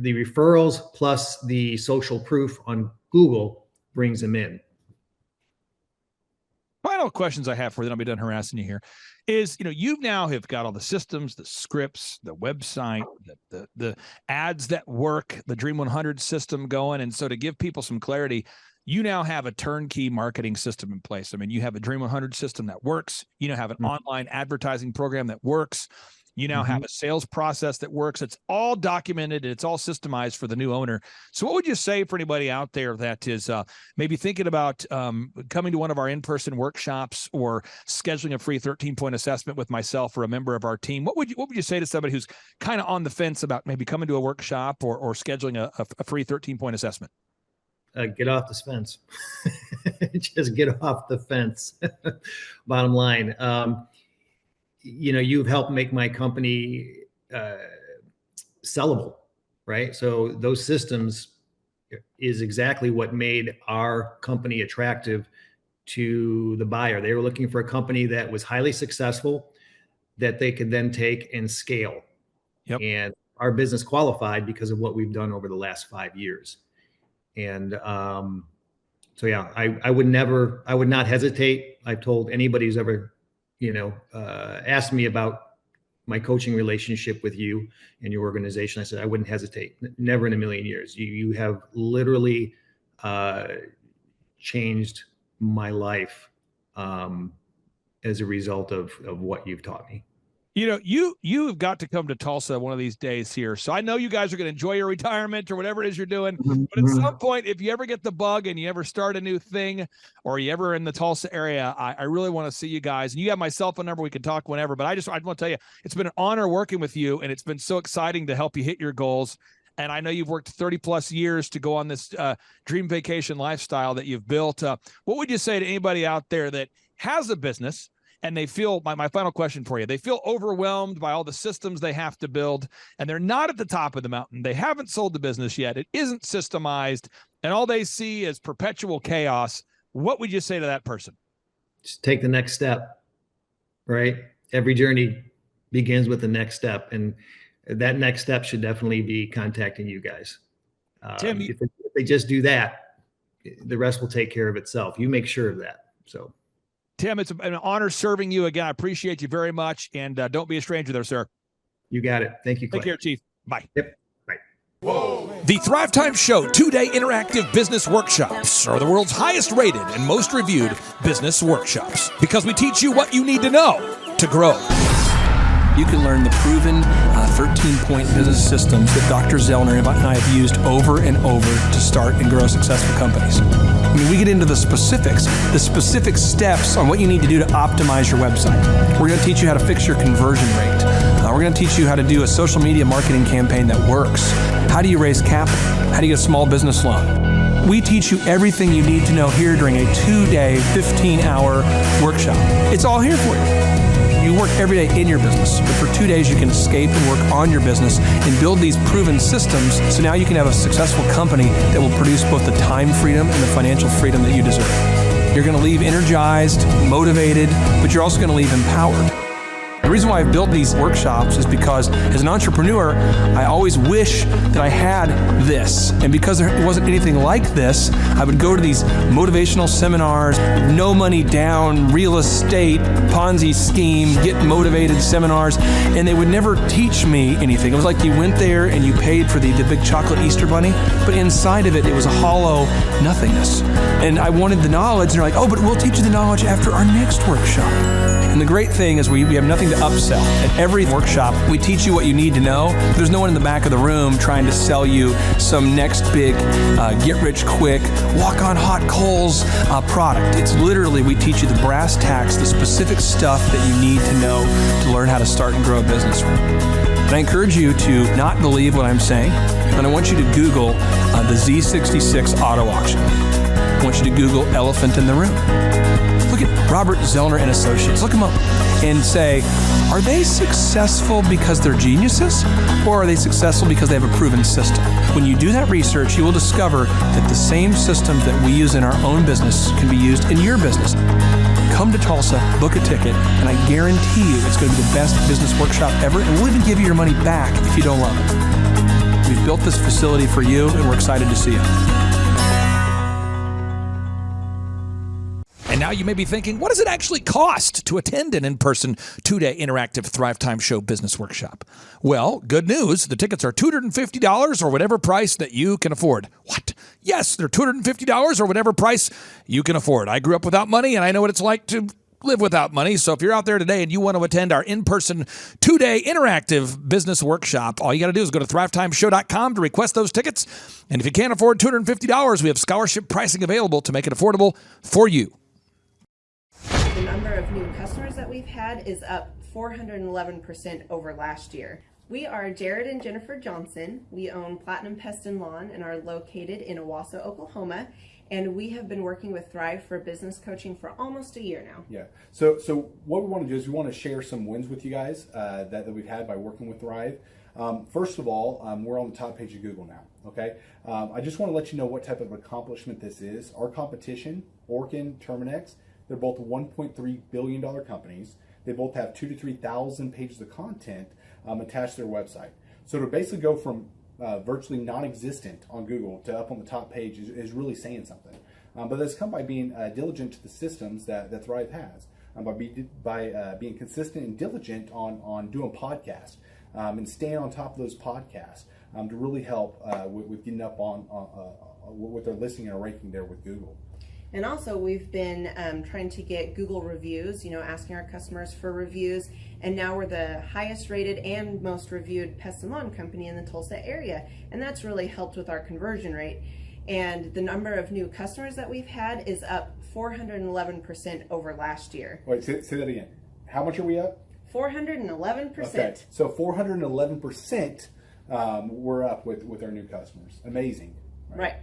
Speaker 8: referrals plus the social proof on Google brings them in.
Speaker 1: Final questions I have for you, then I'll be done harassing you here, is, you now have got all the systems, the scripts, the website, the ads that work, the Dream 100 system going. And so to give people some clarity, you now have a turnkey marketing system in place. I mean, you have a Dream 100 system that works. You now have an online advertising program that works. You now have a sales process that works. It's all documented. It's all systemized for the new owner. So what would you say for anybody out there that is maybe thinking about coming to one of our in-person workshops or scheduling a free 13-point assessment with myself or a member of our team? What would you say to somebody who's kind of on the fence about maybe coming to a workshop or scheduling a free 13-point assessment?
Speaker 8: Get off the fence. Just get off the fence. Bottom line. You've helped make my company sellable, right? So those systems is exactly what made our company attractive to the buyer. They were looking for a company that was highly successful, that they could then take and scale.
Speaker 1: Yep.
Speaker 8: And our business qualified because of what we've done over the last 5 years. And so yeah, I would not hesitate. I've told anybody who's ever asked me about my coaching relationship with you and your organization, I said, I wouldn't hesitate. Never in a million years. You have literally changed my life as a result of what you've taught me.
Speaker 1: You've got to come to Tulsa one of these days here. So I know you guys are going to enjoy your retirement or whatever it is you're doing. But at some point, if you ever get the bug and you ever start a new thing or you ever in the Tulsa area, I really want to see you guys. And you have my cell phone number. We can talk whenever. But I want to tell you, it's been an honor working with you. And it's been so exciting to help you hit your goals. And I know you've worked 30 plus years to go on this dream vacation lifestyle that you've built. What would you say to anybody out there that has a business and they feel, my final question for you, they feel overwhelmed by all the systems they have to build, and they're not at the top of the mountain. They haven't sold the business yet. It isn't systemized, and all they see is perpetual chaos. What would you say to that person?
Speaker 8: Just take the next step, right? Every journey begins with the next step, and that next step should definitely be contacting you guys.
Speaker 1: Tim,
Speaker 8: if they just do that, the rest will take care of itself. You make sure of that. So,
Speaker 1: Tim, it's an honor serving you again. I appreciate you very much, and don't be a stranger there, sir.
Speaker 8: You got it. Thank you, Clay.
Speaker 1: Take care, Chief. Bye.
Speaker 8: Yep. Bye.
Speaker 1: Whoa. The Thrive Time Show 2-day interactive business workshops are the world's highest rated and most reviewed business workshops because we teach you what you need to know to grow.
Speaker 9: You can learn the proven 13-point business systems that Dr. Zellner and I have used over and over to start and grow successful companies.
Speaker 10: I mean, we get into the specific steps on what you need to do to optimize your website. We're going to teach you how to fix your conversion rate. We're going to teach you how to do a social media marketing campaign that works. How do you raise capital? How do you get a small business loan? We teach you everything you need to know here during a 2-day, 15-hour workshop. It's all here for you. You work every day in your business, but for 2 days you can escape and work on your business and build these proven systems so now you can have a successful company that will produce both the time freedom and the financial freedom that you deserve. You're going to leave energized, motivated, but you're also going to leave empowered. The reason why I've built these workshops is because as an entrepreneur, I always wish that I had this. And because there wasn't anything like this, I would go to these motivational seminars, no money down, real estate, Ponzi scheme, get motivated seminars, and they would never teach me anything. It was like you went there and you paid for the big chocolate Easter bunny, but inside of it, it was a hollow nothingness. And I wanted the knowledge, and they're like, oh, but we'll teach you the knowledge after our next workshop. And the great thing is we have nothing to upsell. At every workshop, we teach you what you need to know. There's no one in the back of the room trying to sell you some next big get-rich-quick, walk-on-hot coals product. It's literally, we teach you the brass tacks, the specific stuff that you need to know to learn how to start and grow a business. And I encourage you to not believe what I'm saying, and I want you to Google the Z66 auto auction. I want you to Google elephant in the room. Look at Robert Zellner and Associates. Look them up and say, are they successful because they're geniuses, or are they successful because they have a proven system? When you do that research, you will discover that the same systems that we use in our own business can be used in your business. Come to Tulsa, book a ticket, and I guarantee you it's going to be the best business workshop ever, and we'll even give you your money back if you don't love it. We've built this facility for you, and we're excited to see you.
Speaker 1: And now you may be thinking, what does it actually cost to attend an in-person 2-day interactive Thrive Time Show business workshop? Well, good news. The tickets are $250 or whatever price that you can afford. What? Yes, they're $250 or whatever price you can afford. I grew up without money, and I know what it's like to live without money. So if you're out there today and you want to attend our in-person 2-day interactive business workshop, all you got to do is go to thrivetimeshow.com to request those tickets. And if you can't afford $250, we have scholarship pricing available to make it affordable for you.
Speaker 11: The number of new customers that we've had is up 411% over last year. We are Jared and Jennifer Johnson. We own Platinum Pest and Lawn and are located in Owasso, Oklahoma. And we have been working with Thrive for business coaching for almost a year now.
Speaker 12: Yeah. So what we want to do is we want to share some wins with you guys that we've had by working with Thrive. First of all, we're on the top page of Google now. Okay. I just want to let you know what type of accomplishment this is. Our competition, Orkin, Terminex, they're both $1.3 billion companies. They both have 2,000 to 3,000 pages of content attached to their website. So to basically go from virtually non-existent on Google to up on the top page is really saying something. But that's come by being diligent to the systems that Thrive has, by being consistent and diligent on doing podcasts and staying on top of those podcasts to really help with getting up on with their listing and ranking there with Google.
Speaker 11: And also we've been trying to get Google reviews, asking our customers for reviews. And now we're the highest rated and most reviewed pest and lawn company in the Tulsa area. And that's really helped with our conversion rate. And the number of new customers that we've had is up 411% over last year.
Speaker 12: Wait, say that again. How much are we up?
Speaker 11: 411%.
Speaker 12: Okay, so 411% we're up with our new customers. Amazing.
Speaker 11: Right.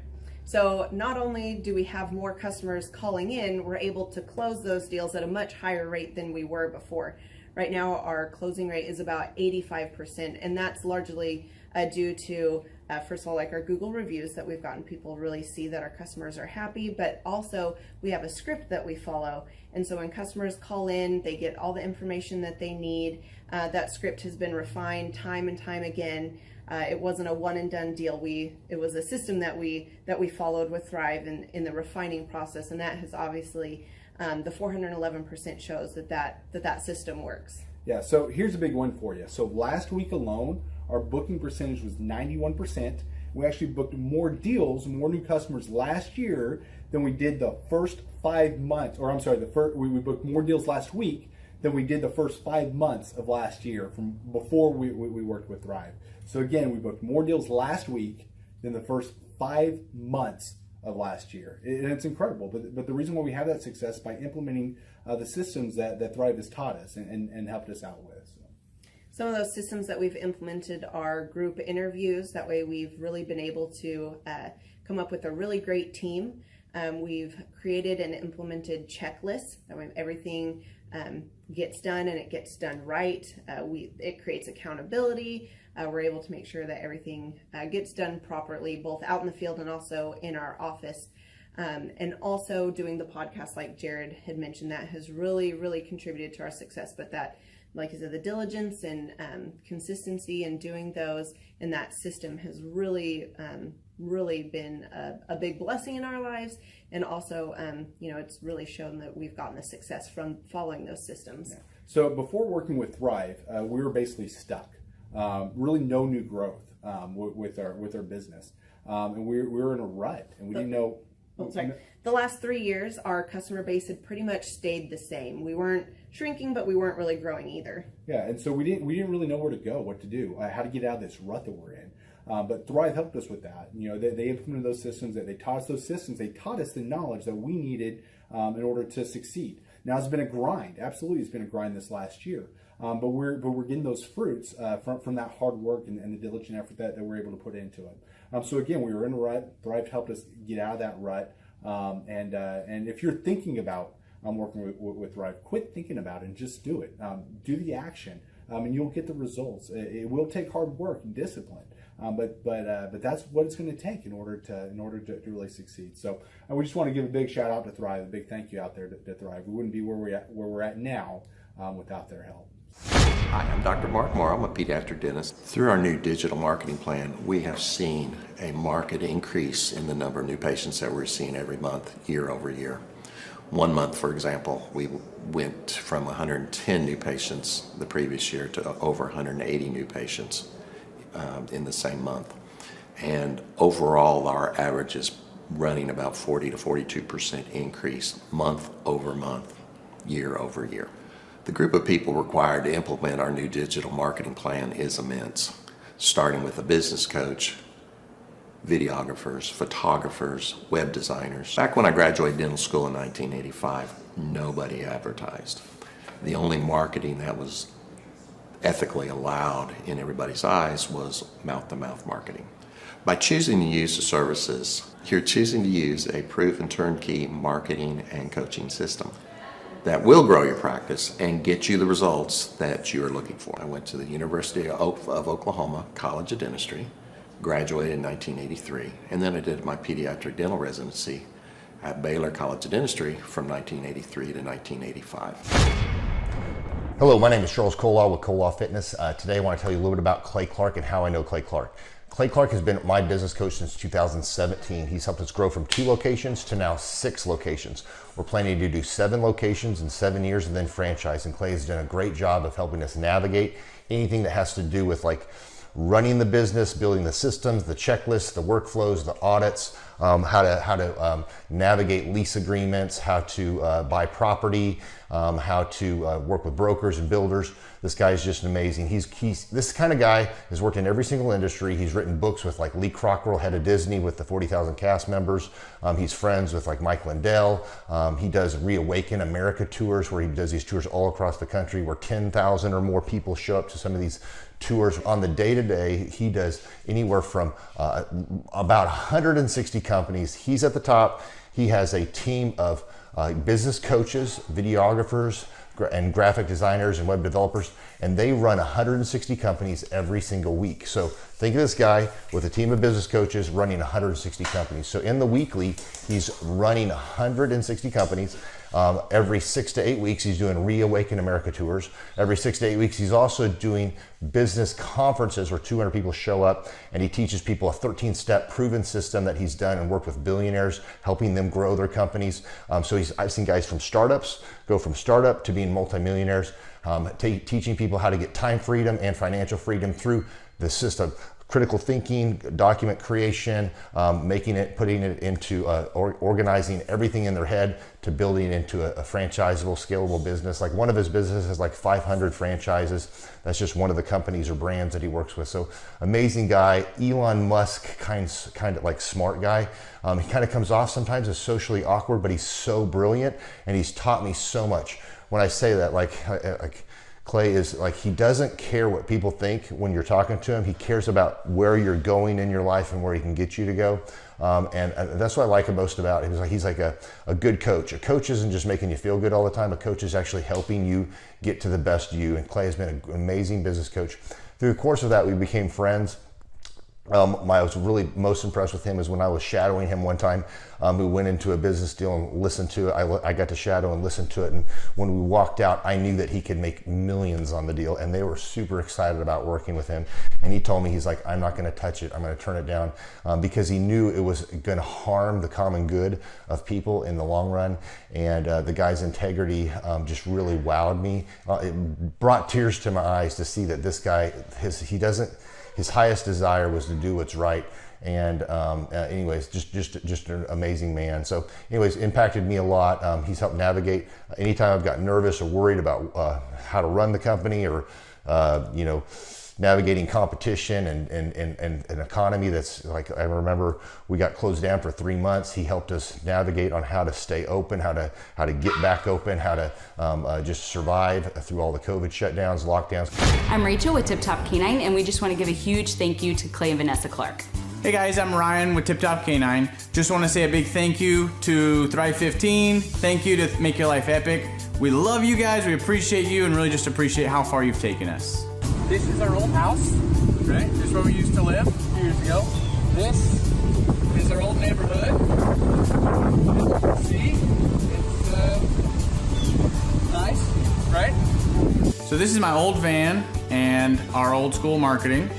Speaker 11: So not only do we have more customers calling in, we're able to close those deals at a much higher rate than we were before. Right now, our closing rate is about 85%, and that's largely due to, first of all, like our Google reviews that we've gotten people really see that our customers are happy, but also we have a script that we follow. And so when customers call in, they get all the information that they need. That script has been refined time and time again. It wasn't a one and done deal. It was a system that we followed with Thrive in the refining process, and that has obviously the 411% shows that system works.
Speaker 12: Yeah. So here's a big one for you. So last week alone, our booking percentage was 91%. We actually booked more deals, more new customers last year than we did the first 5 months. Or I'm sorry, we booked more deals last week than we did the first 5 months of last year from before we worked with Thrive. So again, we booked more deals last week than the first 5 months of last year. And it's incredible. But the reason why we have that success is by implementing the systems that Thrive has taught us and helped us out with. So.
Speaker 11: Some of those systems that we've implemented are group interviews. That way we've really been able to come up with a really great team. We've created and implemented checklists. That way everything gets done and it gets done right. It creates accountability. We're able to make sure that everything gets done properly, both out in the field and also in our office. And also doing the podcast, like Jared had mentioned, that has really, really contributed to our success. But that, like I said, the diligence and consistency in doing those and that system has really, really been a big blessing in our lives. And also, it's really shown that we've gotten the success from following those systems.
Speaker 12: Yeah. So before working with Thrive, we were basically stuck. Really no new growth with our business. And we were in a rut, and we didn't know.
Speaker 11: The last 3 years, our customer base had pretty much stayed the same. We weren't shrinking, but we weren't really growing either.
Speaker 12: Yeah, and so we didn't really know where to go, what to do, how to get out of this rut that we're in. But Thrive helped us with that. They implemented those systems. They taught us those systems. They taught us the knowledge that we needed in order to succeed. Now it's been a grind. Absolutely, it's been a grind this last year. But we're getting those fruits from that hard work and the diligent effort that we're able to put into it. So again, we were in a rut. Thrive helped us get out of that rut. And if you're thinking about working with Thrive, quit thinking about it and just do it. Do the action, and you'll get the results. It will take hard work and discipline, but that's what it's going to take in order to really succeed. So we just want to give a big shout out to Thrive, a big thank you out there to Thrive. We wouldn't be where we're at now without their help.
Speaker 13: Hi, I'm Dr. Mark Moore. I'm a pediatric dentist. Through our new digital marketing plan, we have seen a marked increase in the number of new patients that we're seeing every month, year over year. 1 month, for example, we went from 110 new patients the previous year to over 180 new patients in the same month. And overall, our average is running about 40 to 42% increase month over month, year over year. The group of people required to implement our new digital marketing plan is immense, starting with a business coach, videographers, photographers, web designers. Back when I graduated dental school in 1985, nobody advertised. The only marketing that was ethically allowed in everybody's eyes was mouth-to-mouth marketing. By choosing to use the services, you're choosing to use a proven turnkey marketing and coaching system that will grow your practice and get you the results that you are looking for. I went to the University of Oklahoma College of Dentistry, graduated in 1983, and then I did my pediatric dental residency at Baylor College of Dentistry from 1983 to 1985.
Speaker 14: Hello, my name is Charles Kolaw with Kolaw Fitness. Today I want to tell you a little bit about Clay Clark and how I know Clay Clark. Clay Clark has been my business coach since 2017. He's helped us grow from 2 locations to now 6 locations. We're planning to do 7 locations in 7 years and then franchise. And Clay has done a great job of helping us navigate anything that has to do with like running the business, building the systems, the checklists, the workflows, the audits, how to navigate lease agreements, how to buy property, how to work with brokers and builders. This guy is just amazing. He's this kind of guy has worked in every single industry. He's written books with like Lee Cockrell, head of Disney, with the 40,000 cast members. He's friends with like Mike Lindell. He does Reawaken America tours where he does these tours all across the country where 10,000 or more people show up to some of these tours. On the day-to-day, he does anywhere from about 160 companies. He's at the top. He has a team of business coaches, videographers, and graphic designers and web developers, and they run 160 companies every single week. So think of this guy with a team of business coaches running 160 companies. So in the weekly, he's running 160 companies. Every 6 to 8 weeks, he's doing Reawaken America tours. Every 6 to 8 weeks, he's also doing business conferences where 200 people show up, and he teaches people a 13-step proven system that he's done and worked with billionaires, helping them grow their companies. So I've seen guys from startups go from startup to being multimillionaires, teaching people how to get time freedom and financial freedom through the system. critical thinking, document creation, putting it into organizing everything in their head to building it into a franchisable, scalable business. Like one of his businesses has like 500 franchises. That's just one of the companies or brands that he works with. So amazing guy. Elon Musk kind of like smart guy. He kind of comes off sometimes as socially awkward, but he's so brilliant and he's taught me so much. When I say that, like Clay is like, he doesn't care what people think when you're talking to him. He cares about where you're going in your life and where he can get you to go. And that's what I like most about him. He's like a good coach. A coach isn't just making you feel good all the time. A coach is actually helping you get to the best you. And Clay has been an amazing business coach. Through the course of that, we became friends. I was really most impressed with him is when I was shadowing him one time. We went into a business deal and listened to it. I got to shadow and listen to it. And when we walked out, I knew that he could make millions on the deal. And they were super excited about working with him. And he told me, he's like, I'm not going to touch it. I'm going to turn it down because he knew it was going to harm the common good of people in the long run. And the guy's integrity just really wowed me. It brought tears to my eyes to see that this guy, his highest desire was to do what's right. And anyways, just an amazing man. So anyways, impacted me a lot. He's helped navigate anytime I've got nervous or worried about how to run the company or, navigating competition and an economy that's like, I remember we got closed down for 3 months. He helped us navigate on how to stay open, how to get back open, how to just survive through all the COVID shutdowns, lockdowns.
Speaker 15: I'm Rachel with Tip Top Canine, and we just want to give a huge thank you to Clay and Vanessa Clark.
Speaker 16: Hey guys, I'm Ryan with Tip Top Canine. Just want to say a big thank you to Thrive 15. Thank you to Make Your Life Epic. We love you guys, we appreciate you, and really just appreciate how far you've taken us. This is our old house, right? This is where we used to live a few years ago. This is our old neighborhood. See? It's nice, right? So this is my old van and our old school marketing,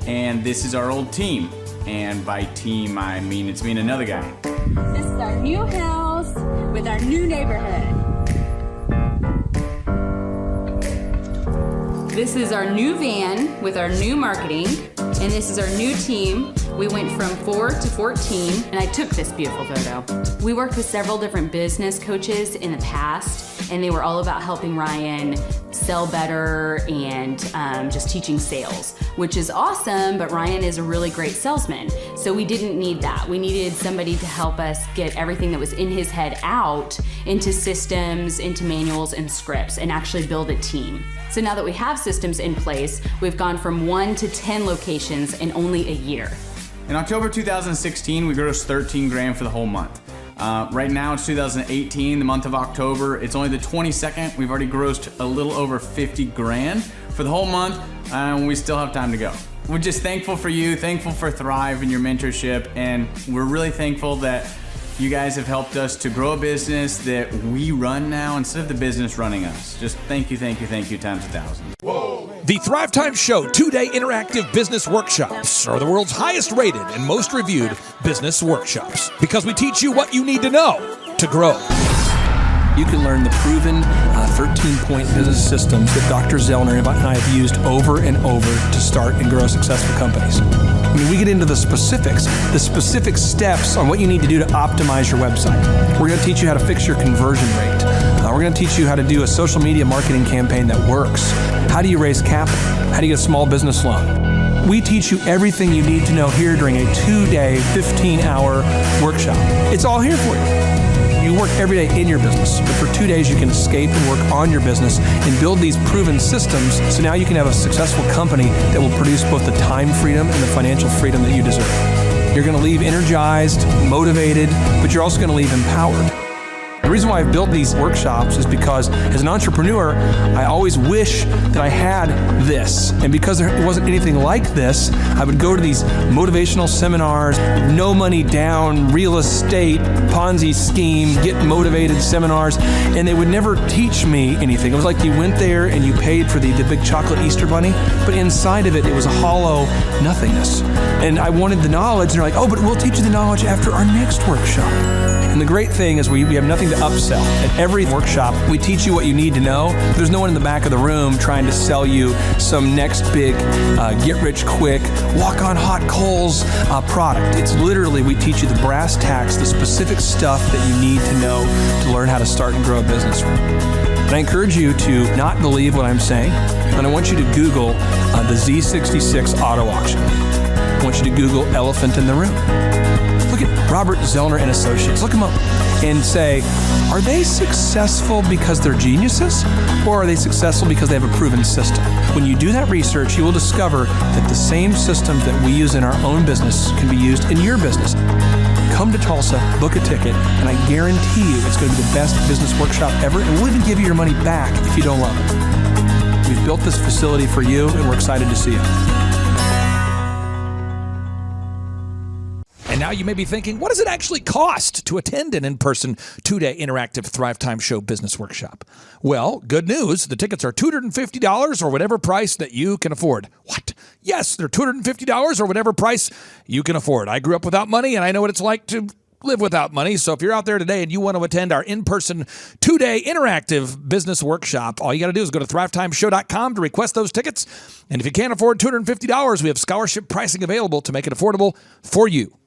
Speaker 16: and this is our old team. And by team, I mean it's me and another guy.
Speaker 15: This is our new house with our new neighborhood. This is our new van with our new marketing, and this is our new team. We went from 4 to 14, and I took this beautiful photo. We worked with several different business coaches in the past, and they were all about helping Ryan sell better and just teaching sales, which is awesome, but Ryan is a really great salesman. So we didn't need that. We needed somebody to help us get everything that was in his head out into systems, into manuals and scripts, and actually build a team. So now that we have systems in place, we've gone from 1 to 10 locations in only a year.
Speaker 16: In October 2016, we grossed 13 grand for the whole month. Right now it's 2018, the month of October. It's only the 22nd. We've already grossed a little over 50 grand for the whole month, and we still have time to go. We're just thankful for you, thankful for Thrive and your mentorship, and we're really thankful that you guys have helped us to grow a business that we run now instead of the business running us. Just thank you times 1,000.
Speaker 1: Whoa. The Thrive Time Show 2-day interactive business workshops are the world's highest rated and most reviewed business workshops because we teach you what you need to know to grow.
Speaker 10: You can learn the proven 13-point business systems that Dr. Zellner and I have used over and over to start and grow successful companies. I mean, we get into the specific steps on what you need to do to optimize your website. We're going to teach you how to fix your conversion rate. We're going to teach you how to do a social media marketing campaign that works. How do you raise capital? How do you get a small business loan? We teach you everything you need to know here during a 2-day, 15-hour workshop. It's all here for you. You work every day in your business, but for 2 days you can escape and work on your business and build these proven systems so now you can have a successful company that will produce both the time freedom and the financial freedom that you deserve. You're going to leave energized, motivated, but you're also going to leave empowered. The reason why I've built these workshops is because as an entrepreneur, I always wish that I had this. And because there wasn't anything like this, I would go to these motivational seminars, no money down, real estate, Ponzi scheme, get motivated seminars, and they would never teach me anything. It was like you went there and you paid for the big chocolate Easter bunny, but inside of it, it was a hollow nothingness. And I wanted the knowledge, and they're like, oh, but we'll teach you the knowledge after our next workshop. And the great thing is we have nothing to upsell. At every workshop, we teach you what you need to know. There's no one in the back of the room trying to sell you some next big get-rich-quick, walk-on-hot coals product. It's literally, we teach you the brass tacks, the specific stuff that you need to know to learn how to start and grow a business. And I encourage you to not believe what I'm saying, and I want you to Google the Z66 auto auction. I want you to Google elephant in the room. Look at Robert Zellner and Associates. Look them up and say, are they successful because they're geniuses, or are they successful because they have a proven system? When you do that research, you will discover that the same systems that we use in our own business can be used in your business. Come to Tulsa, book a ticket, and I guarantee you it's going to be the best business workshop ever, and we'll even give you your money back if you don't love it. We've built this facility for you, and we're excited to see you.
Speaker 1: And now you may be thinking, what does it actually cost to attend an in-person 2-day interactive Thrive Time Show business workshop? Well, good news. The tickets are $250 or whatever price that you can afford. What? Yes, they're $250 or whatever price you can afford. I grew up without money, and I know what it's like to live without money. So if you're out there today and you want to attend our in-person 2-day interactive business workshop, all you got to do is go to thrivetimeshow.com to request those tickets. And if you can't afford $250, we have scholarship pricing available to make it affordable for you.